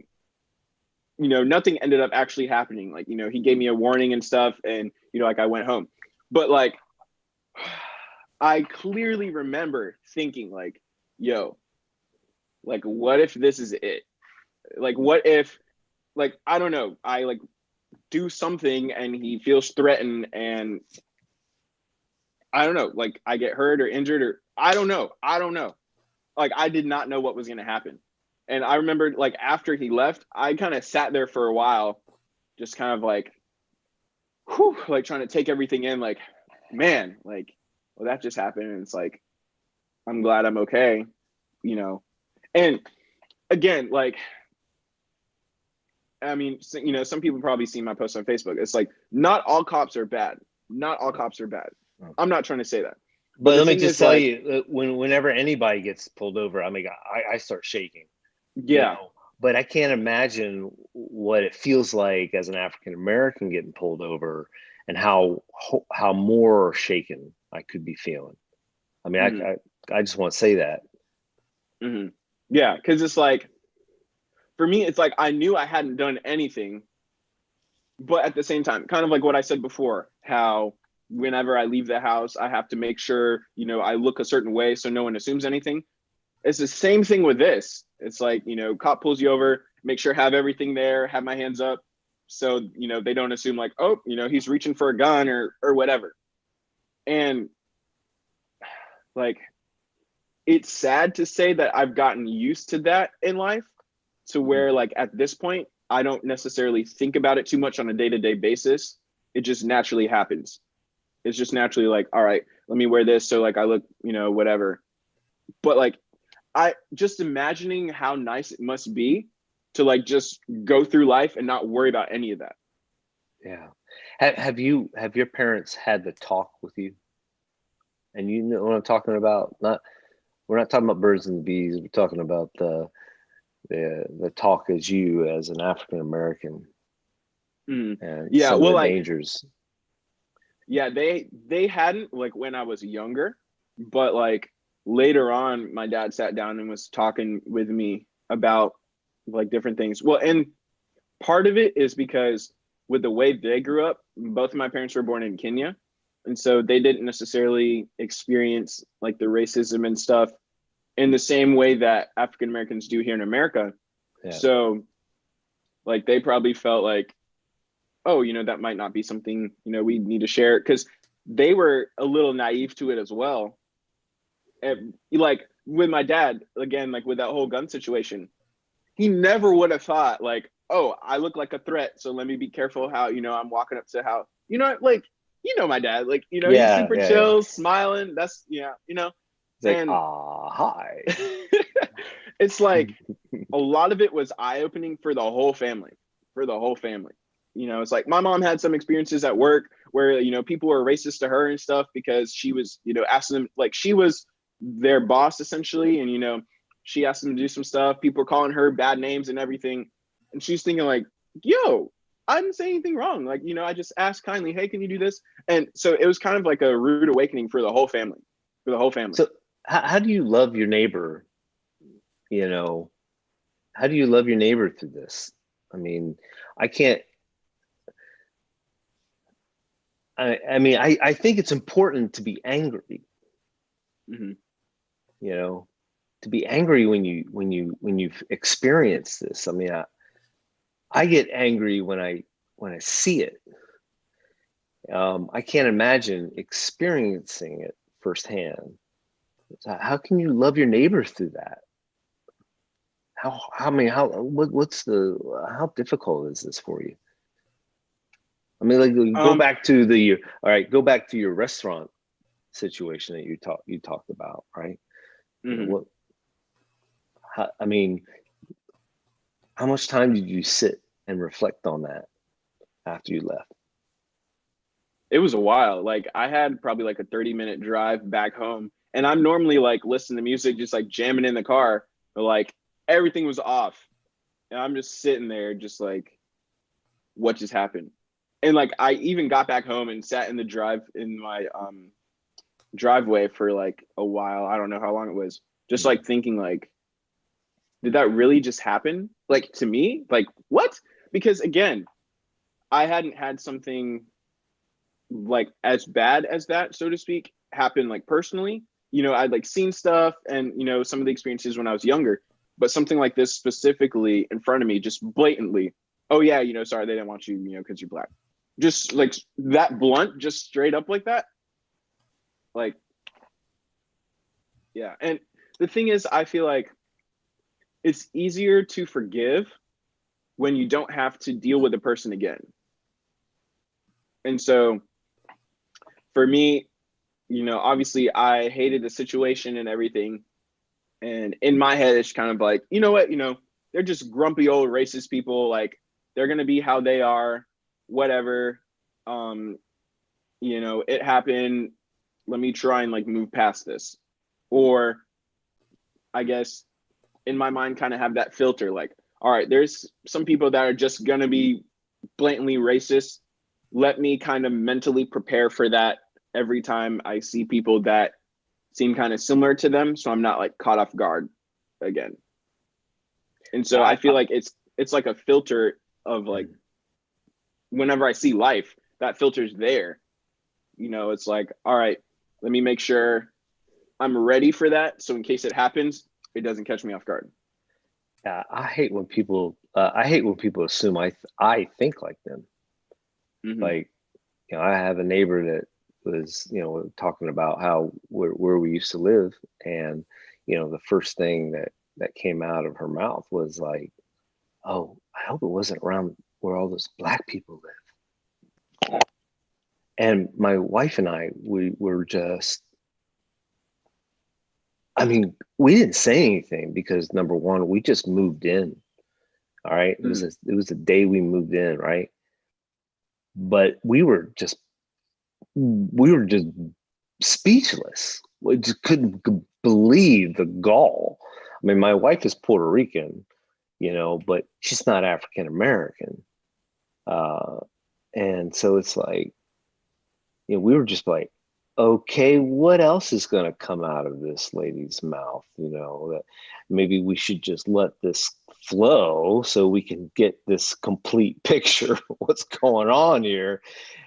nothing ended up actually happening. Like, he gave me a warning and stuff, and, like, I went home. But, like, I clearly remember thinking, like, yo, like, what if this is it? Like, what if, like, I don't know, I, like, do something and he feels threatened, and I don't know, like, I get hurt or injured, or I don't know. Like, I did not know what was going to happen. And I remember, like, after he left, I kind of sat there for a while, just kind of like, whew, like, trying to take everything in, like, man, like, well, that just happened. And it's like, I'm glad I'm okay, And again, like, I mean, some people probably see my post on Facebook. It's like, not all cops are bad. Not all cops are bad. I'm not trying to say that. But the let me thing just is, tell like, you, whenever anybody gets pulled over, I mean, I start shaking. yeah, But I can't imagine what it feels like as an African American getting pulled over, and how more shaken I could be feeling. I mean, I just want to say that. Yeah, because it's like, for me, it's like, I knew I hadn't done anything, but at the same time, kind of like what I said before, how whenever I leave the house, I have to make sure, I look a certain way so no one assumes anything. It's the same thing with this. It's like, cop pulls you over, make sure have everything there, have my hands up, so, they don't assume, like, oh, he's reaching for a gun or whatever. And, like, it's sad to say that I've gotten used to that in life, to where, like, at this point, I don't necessarily think about it too much on a day-to-day basis. It just naturally happens. It's just naturally like, all right, let me wear this so, like, I look, whatever. But, like, I just imagining how nice it must be to, like, just go through life and not worry about any of that. Yeah. Have your parents had the talk with you? And you know what I'm talking about? We're not talking about birds and bees. We're talking about the talk as you, as an African American, and yeah, some well, of the like, dangers. Yeah, they hadn't, like, when I was younger, but, like, later on, my dad sat down and was talking with me about, like, different things. Well, and part of it is because with the way they grew up, both of my parents were born in Kenya, and so they didn't necessarily experience, like, the racism and stuff in the same way that African Americans do here in America. Yeah. So, like, they probably felt like, oh, that might not be something, we need to share, because they were a little naive to it as well. And, like, with my dad, again, like, with that whole gun situation, he never would have thought, like, oh, I look like a threat, so let me be careful how, I'm walking up to how, like, my dad, like, he's super chill, smiling. That's, It's like, and hi. it's like, a lot of it was eye-opening for the whole family. It's like, my mom had some experiences at work where, people were racist to her and stuff because she was, asking them, like, she was their boss essentially. And, she asked them to do some stuff. People were calling her bad names and everything. And she's thinking, like, yo, I didn't say anything wrong. Like, I just asked kindly, hey, can you do this? And so it was kind of like a rude awakening for the whole family. So how do you love your neighbor? How do you love your neighbor through this? I mean, I can't. I mean, I think it's important to be angry. To be angry when you've experienced this. I mean, I get angry when I see it. I can't imagine experiencing it firsthand. How can you love your neighbor through that? How difficult is this for you? I mean, like, go back to your restaurant situation that you talked about, right? I mean, how much time did you sit and reflect on that after you left? It was a while. Like, I had probably like a 30-minute drive back home, and I'm normally, like, listening to music, just, like, jamming in the car, but, like, everything was off, and I'm just sitting there, just like, what just happened? And, like, I even got back home and sat in my driveway for, like, a while. I don't know how long it was, just like thinking, like, did that really just happen? Like, to me? Like, what? because again, I hadn't had something like as bad as that, so to speak, happen like personally. I'd like seen stuff and some of the experiences when I was younger, but something like this specifically in front of me, just blatantly, oh yeah, sorry, they didn't want you, because you're black. Just like that blunt, just straight up like that. Like, yeah. And the thing is, I feel like it's easier to forgive when you don't have to deal with the person again. And so for me, obviously I hated the situation and everything. And in my head, it's kind of like, you know what, they're just grumpy old racist people. Like, they're going to be how they are, whatever. It happened. Let me try and like move past this. Or I guess in my mind, kind of have that filter, like, all right, there's some people that are just going to be blatantly racist. Let me kind of mentally prepare for that every time I see people that seem kind of similar to them, so I'm not like caught off guard again. And so I feel like it's like a filter of like, whenever I see life, that filter's there. It's like, all right, let me make sure I'm ready for that, so in case it happens, it doesn't catch me off guard. Yeah, I hate when people assume I think like them. Mm-hmm. Like, I have a neighbor that was, talking about how where we used to live, and the first thing that came out of her mouth was like, "Oh, I hope it wasn't around where all those black people live." And my wife and I, we were just, I mean, we didn't say anything because number one, we just moved in. All right, it was the day we moved in, right? But we were just speechless. We just couldn't believe the gall. I mean, my wife is Puerto Rican, but she's not African American. And so it's like, we were just like, okay, what else is going to come out of this lady's mouth? That maybe we should just let this flow so we can get this complete picture of what's going on here.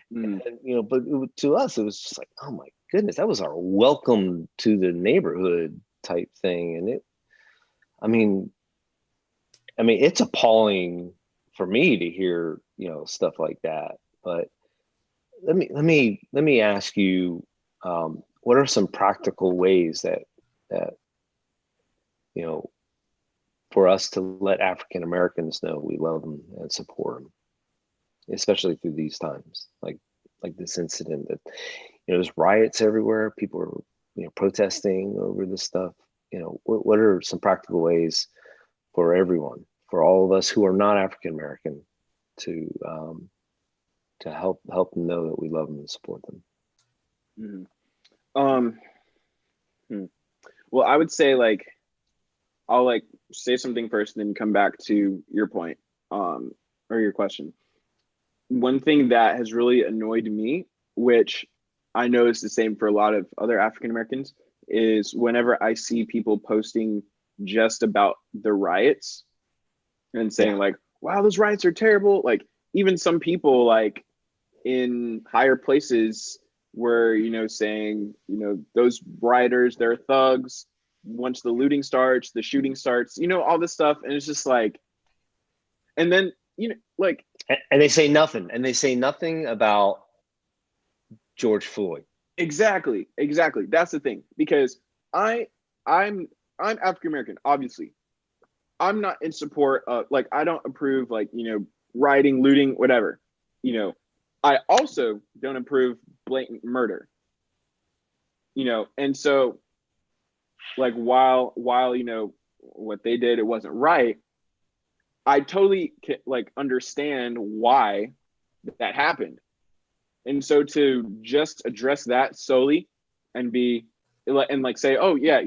And, but to us, it was just like, oh my goodness, that was our welcome to the neighborhood type thing. And I mean, it's appalling for me to hear, stuff like that. But let me ask you, what are some practical ways that for us to let African Americans know we love them and support them, especially through these times, like this incident that, there's riots everywhere. People are, protesting over this stuff. What are some practical ways for everyone, for all of us who are not African American, to help them know that we love them and support them? Well, I would say, like, I'll like say something first and then come back to your point, or your question. One thing that has really annoyed me, which I know is the same for a lot of other African Americans, is whenever I see people posting just about the riots and saying like, wow, those riots are terrible. Like, even some people like in higher places were, saying, those rioters, they're thugs. Once the looting starts, the shooting starts, all this stuff. And it's just like, and then, like, and they say nothing. And they say nothing about George Floyd. Exactly. That's the thing, because I'm African American, obviously. I'm not in support of, like, I don't approve, like, rioting, looting, whatever. I also don't approve blatant murder. And so, like, while what they did, it wasn't right, I totally like understand why that happened. And so to just address that solely and like say, oh yeah,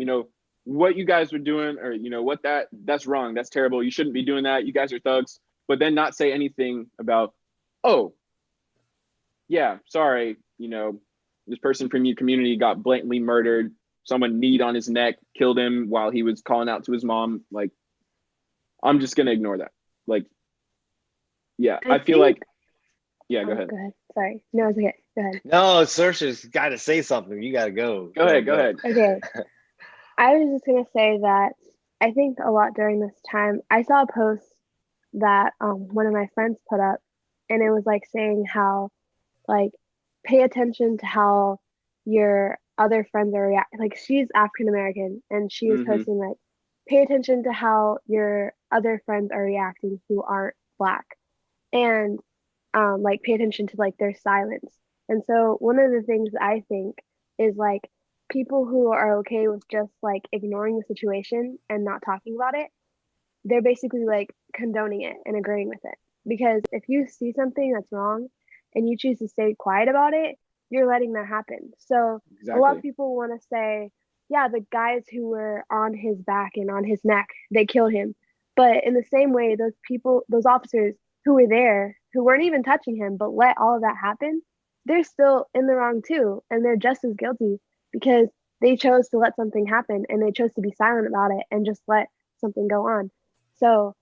what you guys were doing, or what that's wrong, that's terrible, you shouldn't be doing that, you guys are thugs, but then not say anything about, oh yeah, sorry, this person from your community got blatantly murdered, someone kneed on his neck, killed him while he was calling out to his mom. Like, I'm just gonna ignore that. Like, yeah, I I feel think. like, yeah, go Oh, ahead. go ahead. Sorry. No, it's okay. Go ahead. No, Saoirse's got to say something. You got to go. Go ahead, go ahead. Okay. I was just gonna say that I think a lot during this time, I saw a post that one of my friends put up, and it was like saying how like pay attention to how your other friends are reacting. Like she's African American, and she was Mm-hmm. posting like pay attention to how your other friends are reacting who aren't black, and like pay attention to like their silence. And so one of the things I think is like people who are okay with just like ignoring the situation and not talking about it, they're basically like condoning it and agreeing with it. Because if you see something that's wrong and you choose to stay quiet about it, you're letting that happen. So a lot of Exactly. people want to say, yeah, the guys who were on his back and on his neck, they killed him. But in the same way, those people, those officers who were there, who weren't even touching him, but let all of that happen, they're still in the wrong too. And they're just as guilty because they chose to let something happen and they chose to be silent about it and just let something go on. So,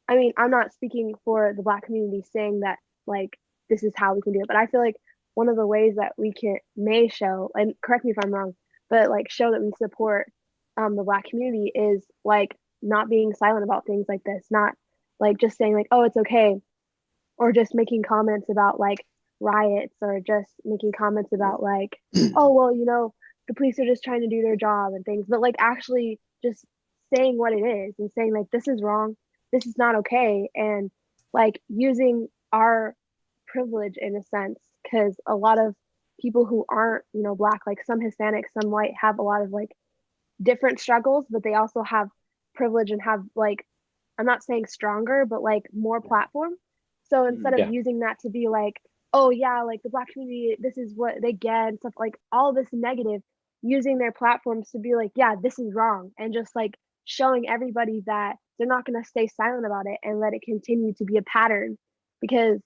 I mean, I'm not speaking for the Black community saying that like this is how we can do it, but I feel like one of the ways that we can may show, and correct me if I'm wrong, but like show that we support the Black community is like not being silent about things like this, not like just saying like, oh, it's okay, or just making comments about like riots, or just making comments about like, oh, well, the police are just trying to do their job and things, but like actually just saying what it is and saying like this is wrong, this is not okay, and like using our privilege in a sense, because a lot of people who aren't black, like some Hispanic, some white, have a lot of like different struggles, but they also have privilege and have like, I'm not saying stronger, but like more platform. So instead of Mm-hmm. Yeah. using that to be like, oh yeah, like the Black community, this is what they get and stuff, like all this negative, using their platforms to be like, yeah, this is wrong, and just like showing everybody that they're not going to stay silent about it and let it continue to be a pattern, because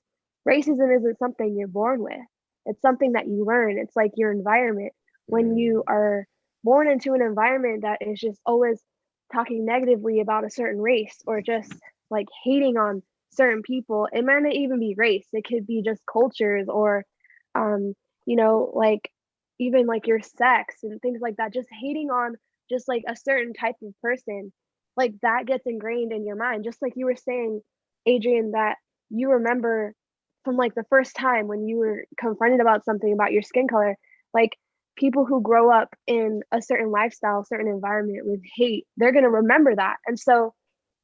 racism isn't something you're born with. It's something that you learn. It's like your environment. When you are born into an environment that is just always talking negatively about a certain race, or just like hating on certain people, it might not even be race, it could be just cultures, or um like even like your sex and things like that, just hating on just like a certain type of person, like that gets ingrained in your mind, just like you were saying, Adrian, that you remember from like the first time when you were confronted about something about your skin color, like people who grow up in a certain lifestyle, certain environment with hate, they're going to remember that. And so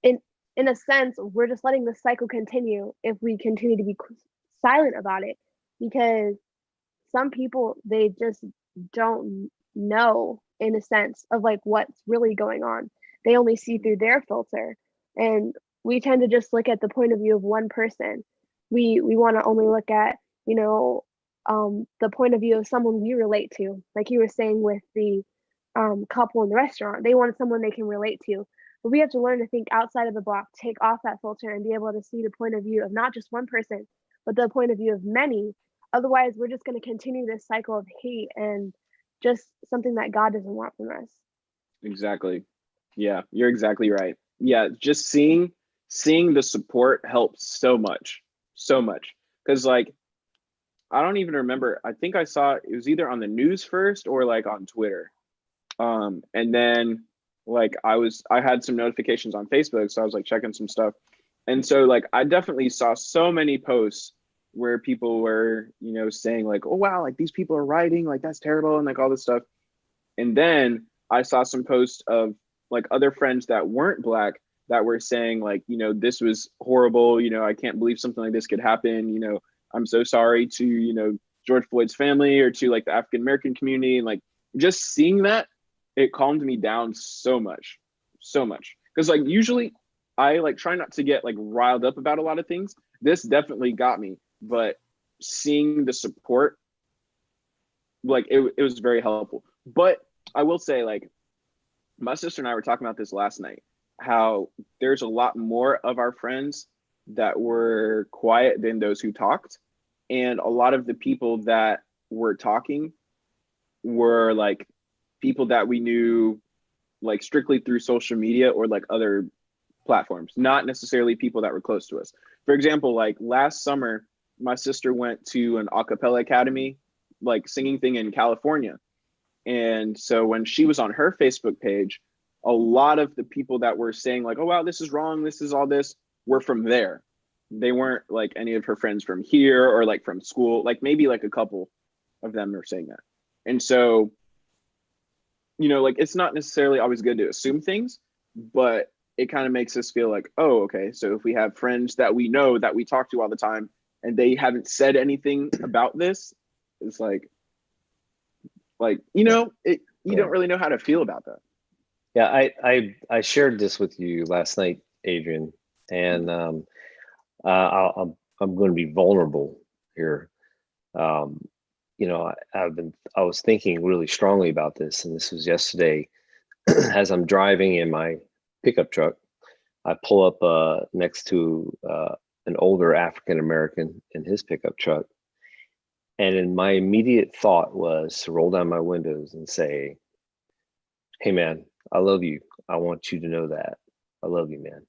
in in a sense, we're just letting the cycle continue if we continue to be silent about it, because some people, they just don't know in a sense of like what's really going on. They only see through their filter, and we tend to just look at the point of view of one person. We want to only look at the point of view of someone we relate to, like you were saying with the couple in the restaurant. They want someone they can relate to, but we have to learn to think outside of the box, take off that filter, and be able to see the point of view of not just one person, but the point of view of many. Otherwise, we're just going to continue this cycle of hate and just something that God doesn't want from us. Exactly. Yeah, you're exactly right. Yeah, just seeing the support helps so much. So much. Because like I don't even remember. I think I saw it was either on the news first or like on Twitter. And then like I had some notifications on Facebook, so I was like checking some stuff. And so like I definitely saw so many posts where people were, saying like, "Oh wow, like these people are rioting, like that's terrible," and like all this stuff. And then I saw some posts of like other friends that weren't black that were saying like, this was horrible, I can't believe something like this could happen, I'm so sorry to, George Floyd's family, or to like the African American community. And like just seeing that, it calmed me down so much. So much. Because like usually I like try not to get like riled up about a lot of things. This definitely got me, but seeing the support, like it was very helpful. But I will say, like, my sister and I were talking about this last night, how there's a lot more of our friends that were quiet than those who talked. And a lot of the people that were talking were like people that we knew like strictly through social media or like other platforms, not necessarily people that were close to us. For example, like last summer, my sister went to an a cappella academy, like singing thing in California. And so when she was on her Facebook page, a lot of the people that were saying like, "Oh wow, this is wrong, this is all this," were from there. They weren't like any of her friends from here or like from school. Like maybe like a couple of them are saying that. And so, you know, like it's not necessarily always good to assume things, but it kind of makes us feel like, oh, okay, so if we have friends that we know that we talk to all the time and they haven't said anything about this, it's like you Yeah. know, you Yeah. don't really know how to feel about that. Yeah, I shared this with you last night, Adrian, and I'm going to be vulnerable here. Um, you know, I was thinking really strongly about this, and this was yesterday as I'm driving in my pickup truck. I pull up next to an older African American in his pickup truck, and in my immediate thought was to roll down my windows and say, "Hey, man, I love you. I want you to know that I love you, man."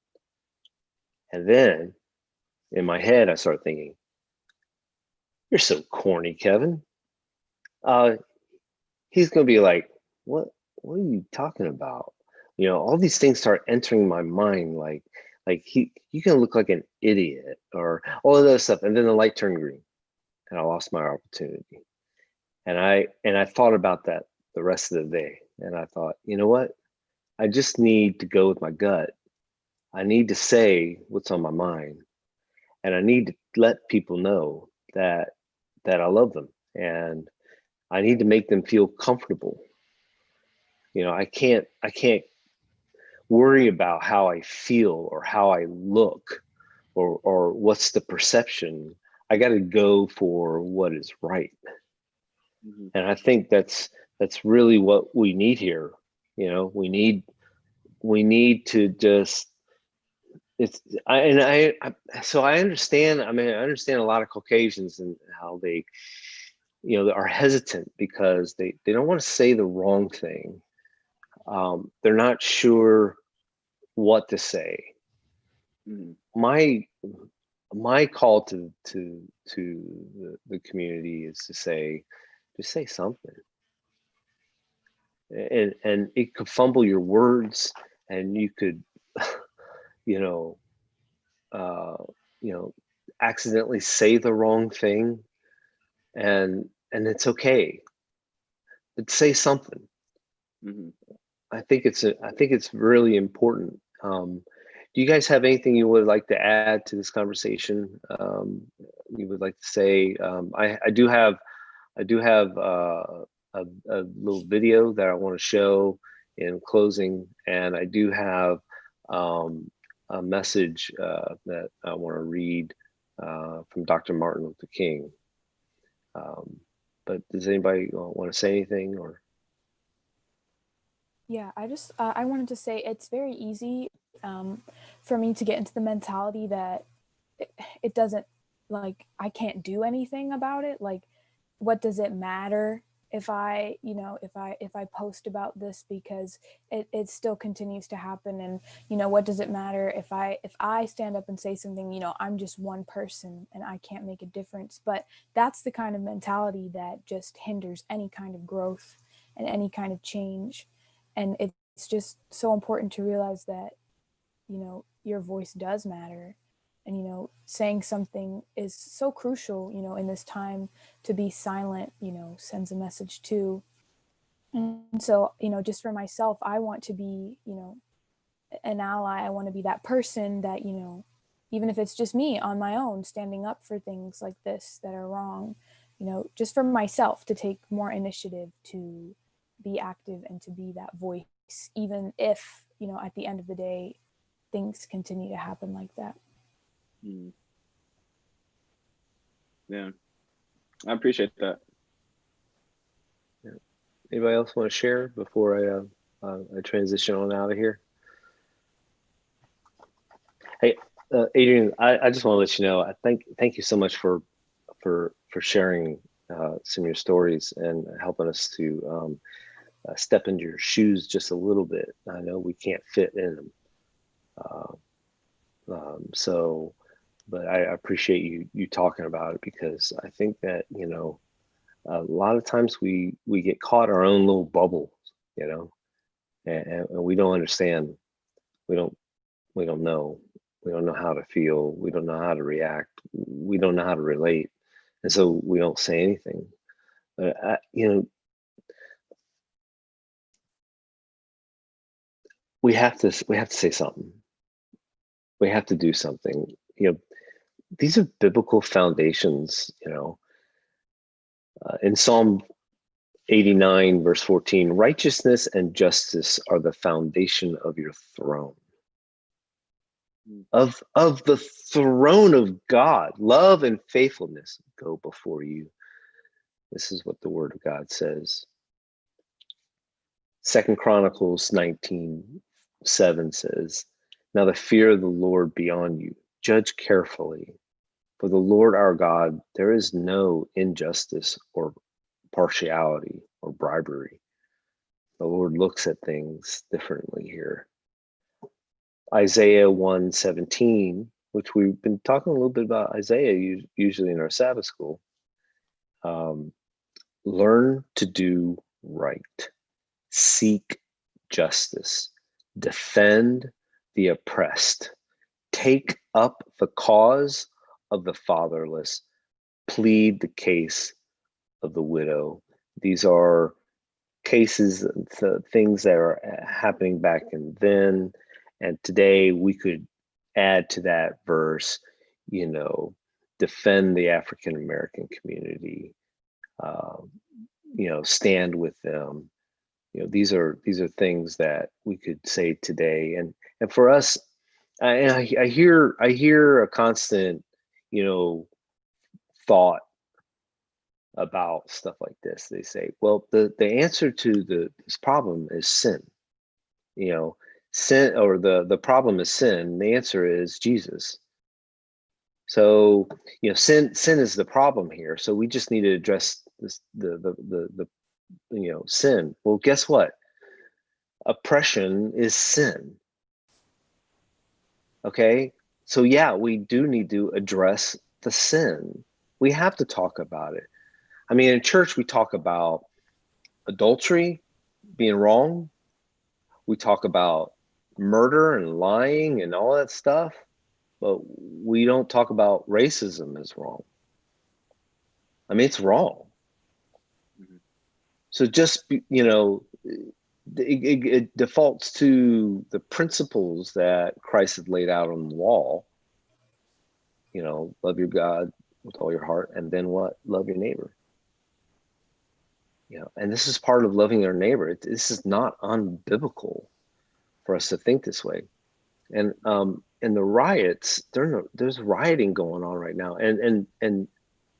And then in my head, I start thinking, "You're so corny, Kevin." Uh, he's gonna be like, "What? What are you talking about?" You know, all these things start entering my mind, like you can look like an idiot or all of that stuff. And then the light turned green, and I lost my opportunity. And I thought about that the rest of the day, and I thought, you know what? I just need to go with my gut. I need to say what's on my mind, and I need to let people know that I love them, and I need to make them feel comfortable. You know, I can't worry about how I feel or how I look or what's the perception. I got to go for what is right. Mm-hmm. And I think that's really what we need here. You know, we need to just it's I and I so I understand. I mean, I understand a lot of Caucasians and how they, you know, are hesitant because they don't want to say the wrong thing. They're not sure what to say. Mm-hmm. My call to the community is to say, just say something, and it could fumble your words, and you could, you know, uh, you know, accidentally say the wrong thing, and it's okay, but say something. Mm-hmm. I think it's really important. Do you guys have anything you would like to add to this conversation? You would like to say? I do have a little video that I want to show in closing, and I do have a message that I want to read from Dr. Martin Luther King. Um, but does anybody want to say anything or? Yeah, I wanted to say it's very easy um, for me to get into the mentality that it doesn't, like, I can't do anything about it. Like, what does it matter if I, if I post about this, because it still continues to happen. And what does it matter if I stand up and say something? I'm just one person and I can't make a difference. But that's the kind of mentality that just hinders any kind of growth and any kind of change. And it's just so important to realize that your voice does matter. And saying something is so crucial in this time. To be silent sends a message too. And so just for myself, I want to be an ally. I want to be that person that even if it's just me on my own standing up for things like this that are wrong, just for myself, to take more initiative, to be active and to be that voice, even if at the end of the day things continue to happen like that. Mm-hmm. Yeah, I appreciate that. Yeah. Anybody else want to share before I transition on out of here? Hey, Adrian, I just want to let you know, I thank you so much for sharing some of your stories and helping us to step into your shoes just a little bit. I know we can't fit in them. So but I appreciate you talking about it, because I think that, a lot of times we get caught in our own little bubble, and we don't understand. We don't we don't know. We don't know how to feel. We don't know how to react. We don't know how to relate, and so we don't say anything. But we have to say something. We have to do something. These are biblical foundations. In Psalm 89, verse 14, righteousness and justice are the foundation of your throne. Of the throne of God, love and faithfulness go before you. This is what the word of God says. 2 Chronicles 19:7 says, now the fear of the Lord be on you. Judge carefully. For the Lord our God, there is no injustice or partiality or bribery. The Lord looks at things differently here. Isaiah 1:17, which we've been talking a little bit about Isaiah usually in our Sabbath school. Learn to do right. Seek justice. Defend the oppressed. Take up the cause of the fatherless. Plead the case of the widow. These are cases, things that are happening back and then. And today we could add to that verse, defend the African American community, stand with them. These are things that we could say today. And for us, I hear a constant, thought about stuff like this. They say, well, the answer to this problem is sin. Sin, or the problem is sin. The answer is Jesus. So sin is the problem here. So we just need to address this, the sin. Well, guess what? Oppression is sin. Okay, so yeah, we do need to address the sin. We have to talk about it. I mean, in church, we talk about adultery being wrong. We talk about murder and lying and all that stuff, but we don't talk about racism as wrong. I mean, it's wrong. So just, it defaults to the principles that Christ had laid out on the wall. Love your God with all your heart, and then what? Love your neighbor. And this is part of loving our neighbor. This is not unbiblical for us to think this way. And in the riots, there's rioting going on right now, and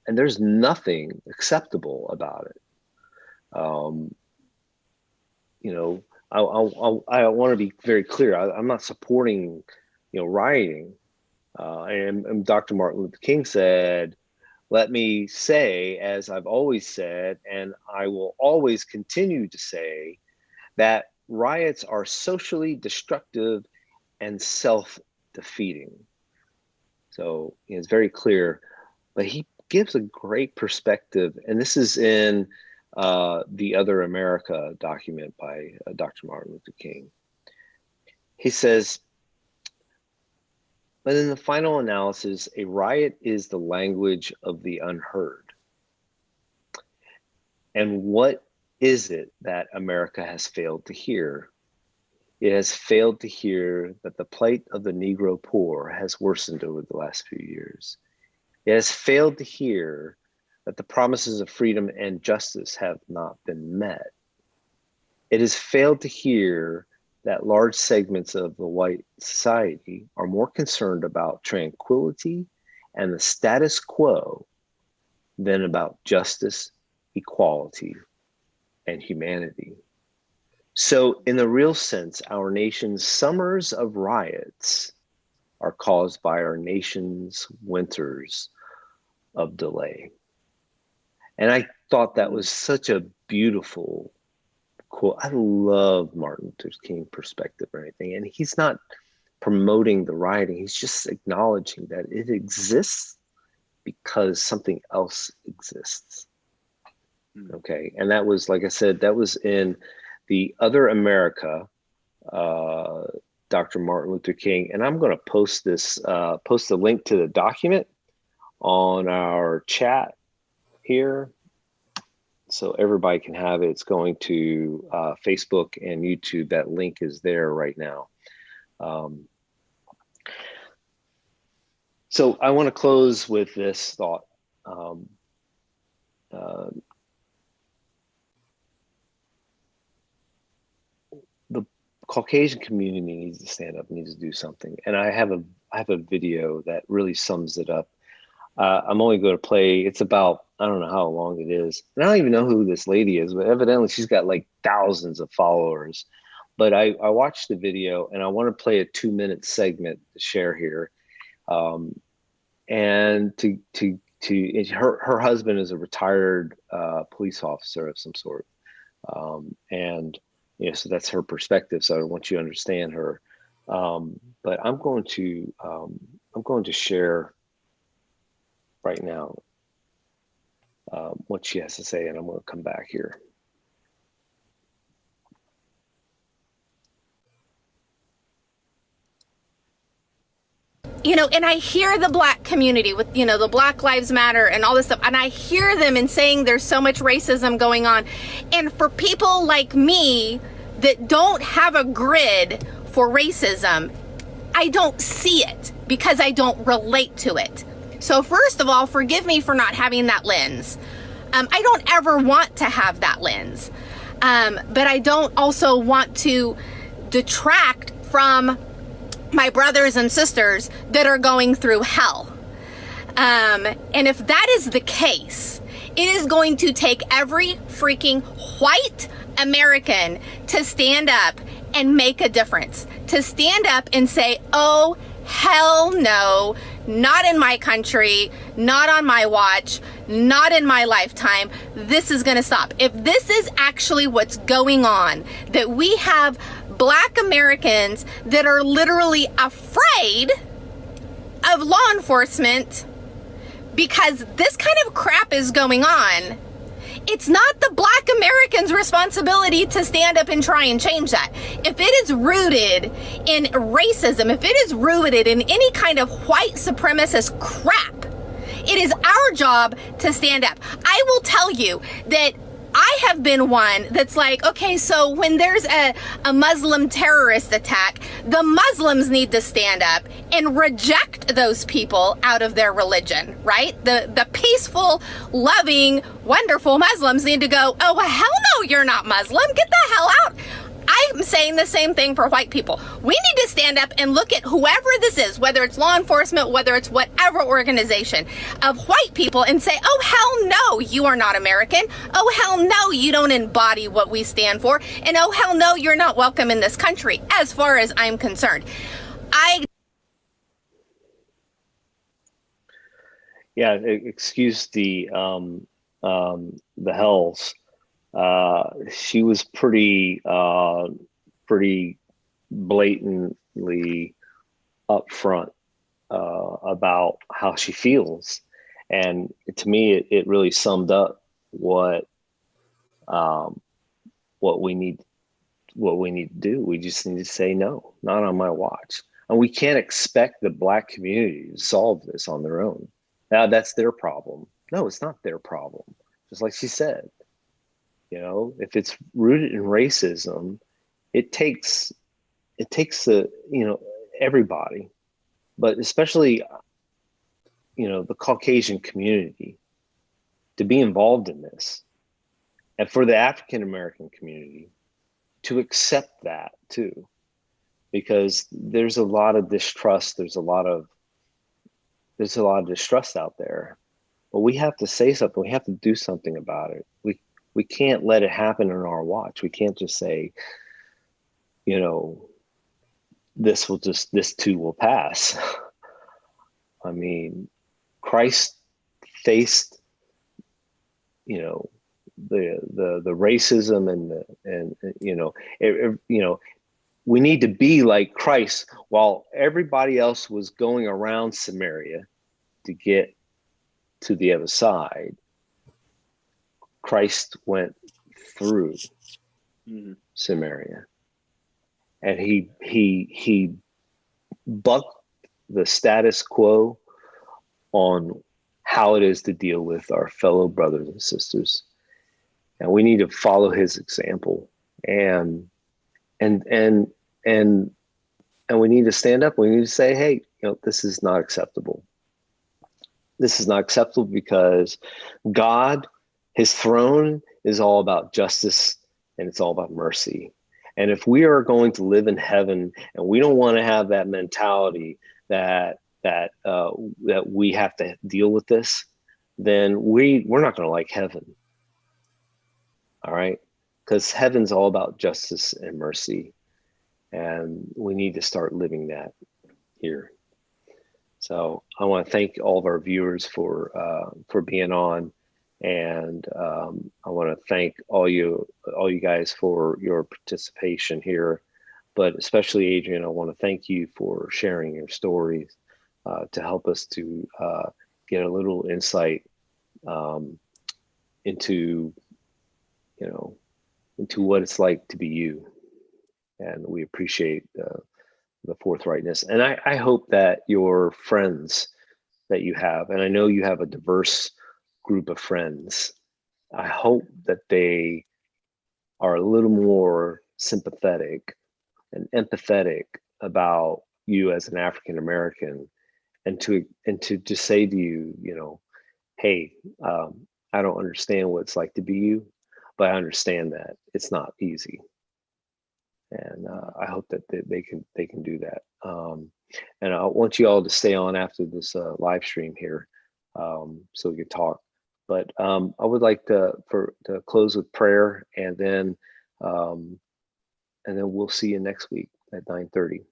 there's nothing acceptable about it. I want to be very clear. I'm not supporting, rioting. And Dr. Martin Luther King said, let me say, as I've always said, and I will always continue to say, that riots are socially destructive and self-defeating. So it's very clear, but he gives a great perspective, and this is in the Other America document by Dr. Martin Luther King. He says, but in the final analysis, a riot is the language of the unheard. And what is it that America has failed to hear? It has failed to hear that the plight of the Negro poor has worsened over the last few years. It has failed to hear that the promises of freedom and justice have not been met. It has failed to hear that large segments of the white society are more concerned about tranquility and the status quo than about justice, equality, and humanity. So in the real sense, our nation's summers of riots are caused by our nation's winters of delay. And I thought that was such a beautiful quote. I love Martin Luther King perspective or anything. And he's not promoting the rioting. He's just acknowledging that it exists because something else exists. Okay. And that was, like I said, that was in The Other America, Dr. Martin Luther King. And I'm going to post this, post a link to the document on our chat here so everybody can have it. It's going to Facebook and YouTube. That link is there right now. So I want to close with this thought. The Caucasian community needs to stand up, needs to do something. And I have a video that really sums it up. I'm only going to play, it's about, I don't know how long it is. And I don't even know who this lady is, but evidently she's got like thousands of followers. But I watched the video and I want to play a 2-minute segment to share here. And her husband is a retired police officer of some sort. And so that's her perspective. So I want you to understand her. But I'm going to share right now what she has to say, and I'm going to come back here. And I hear the Black community with, the Black Lives Matter and all this stuff, and I hear them and saying there's so much racism going on. And for people like me that don't have a grid for racism, I don't see it because I don't relate to it. So first of all, forgive me for not having that lens. I don't ever want to have that lens. But I don't also want to detract from my brothers and sisters that are going through hell. And if that is the case, it is going to take every freaking white American to stand up and make a difference, to stand up and say, oh, hell no, not in my country, not on my watch, not in my lifetime. This is going to stop. If this is actually what's going on, that we have Black Americans that are literally afraid of law enforcement because this kind of crap is going on, it's not the Black Americans' responsibility to stand up and try and change that. If it is rooted in racism, if it is rooted in any kind of white supremacist crap, it is our job to stand up. I will tell you that I have been one that's like, okay, so when there's a Muslim terrorist attack, the Muslims need to stand up and reject those people out of their religion, right? The peaceful, loving, wonderful Muslims need to go, oh, well, hell no, you're not Muslim. Get the hell out. I'm saying the same thing for white people. We need to stand up and look at whoever this is, whether it's law enforcement, whether it's whatever organization of white people, and say, oh, hell no, you are not American. Oh, hell no, you don't embody what we stand for. And oh, hell no, you're not welcome in this country, as far as I'm concerned. Yeah, excuse the hells. She was pretty blatantly upfront about how she feels, and to me, it really summed up what we need to do. We just need to say no, not on my watch, and we can't expect the Black community to solve this on their own. Now that's their problem. No, it's not their problem. Just like she said. If it's rooted in racism, it takes everybody, but especially, the Caucasian community to be involved in this, and for the African American community to accept that too, because there's a lot of distrust. There's a lot of distrust out there, but we have to say something. We have to do something about it. We can't let it happen on our watch. We can't just say, this too will pass. I mean, Christ faced, the racism and we need to be like Christ. While everybody else was going around Samaria to get to the other side, Christ went through Samaria, and he bucked the status quo on how it is to deal with our fellow brothers and sisters, and we need to follow his example, and we need to stand up. We need to say, hey, this is not acceptable. This is not acceptable because God, his throne is all about justice, and it's all about mercy. And if we are going to live in heaven, and we don't want to have that mentality that we have to deal with this, then we're not going to like heaven. All right? Because heaven's all about justice and mercy. And we need to start living that here. So I want to thank all of our viewers for being on, and I want to thank all you guys for your participation here, but especially Adrian. I want to thank you for sharing your stories to help us to get a little insight into what it's like to be you, and we appreciate the forthrightness. And I hope that your friends that you have, and I know you have a diverse group of friends, I hope that they are a little more sympathetic and empathetic about you as an African American, and to just say to you, hey, I don't understand what it's like to be you, but I understand that it's not easy. And I hope that they can do that. And I want you all to stay on after this live stream here, so we can talk. But I would like to close with prayer, and then we'll see you next week at 9:30.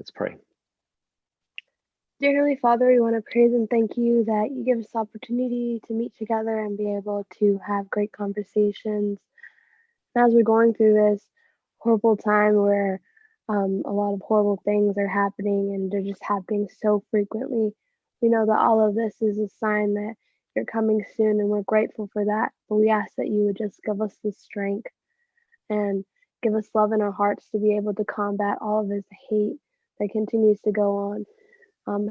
Let's pray. Dear Heavenly Father, we want to praise and thank you that you give us the opportunity to meet together and be able to have great conversations. And as we're going through this horrible time where a lot of horrible things are happening, and they're just happening so frequently, we know that all of this is a sign that you're coming soon, and we're grateful for that. But we ask that you would just give us the strength and give us love in our hearts to be able to combat all of this hate that continues to go on.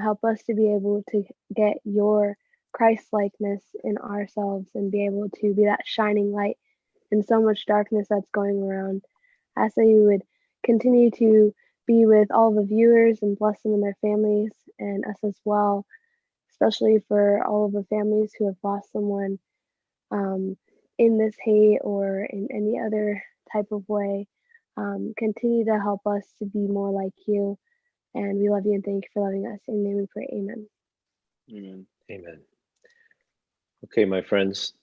Help us to be able to get your Christ-likeness in ourselves and be able to be that shining light in so much darkness that's going around. I ask that you would continue to be with all the viewers and bless them and their families, and us as well, especially for all of the families who have lost someone in this hate or in any other type of way. Continue to help us to be more like you. And we love you and thank you for loving us. In your name we pray, amen. Amen. Amen. Okay, my friends,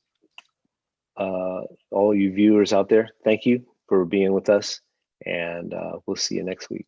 all you viewers out there, thank you for being with us, and we'll see you next week.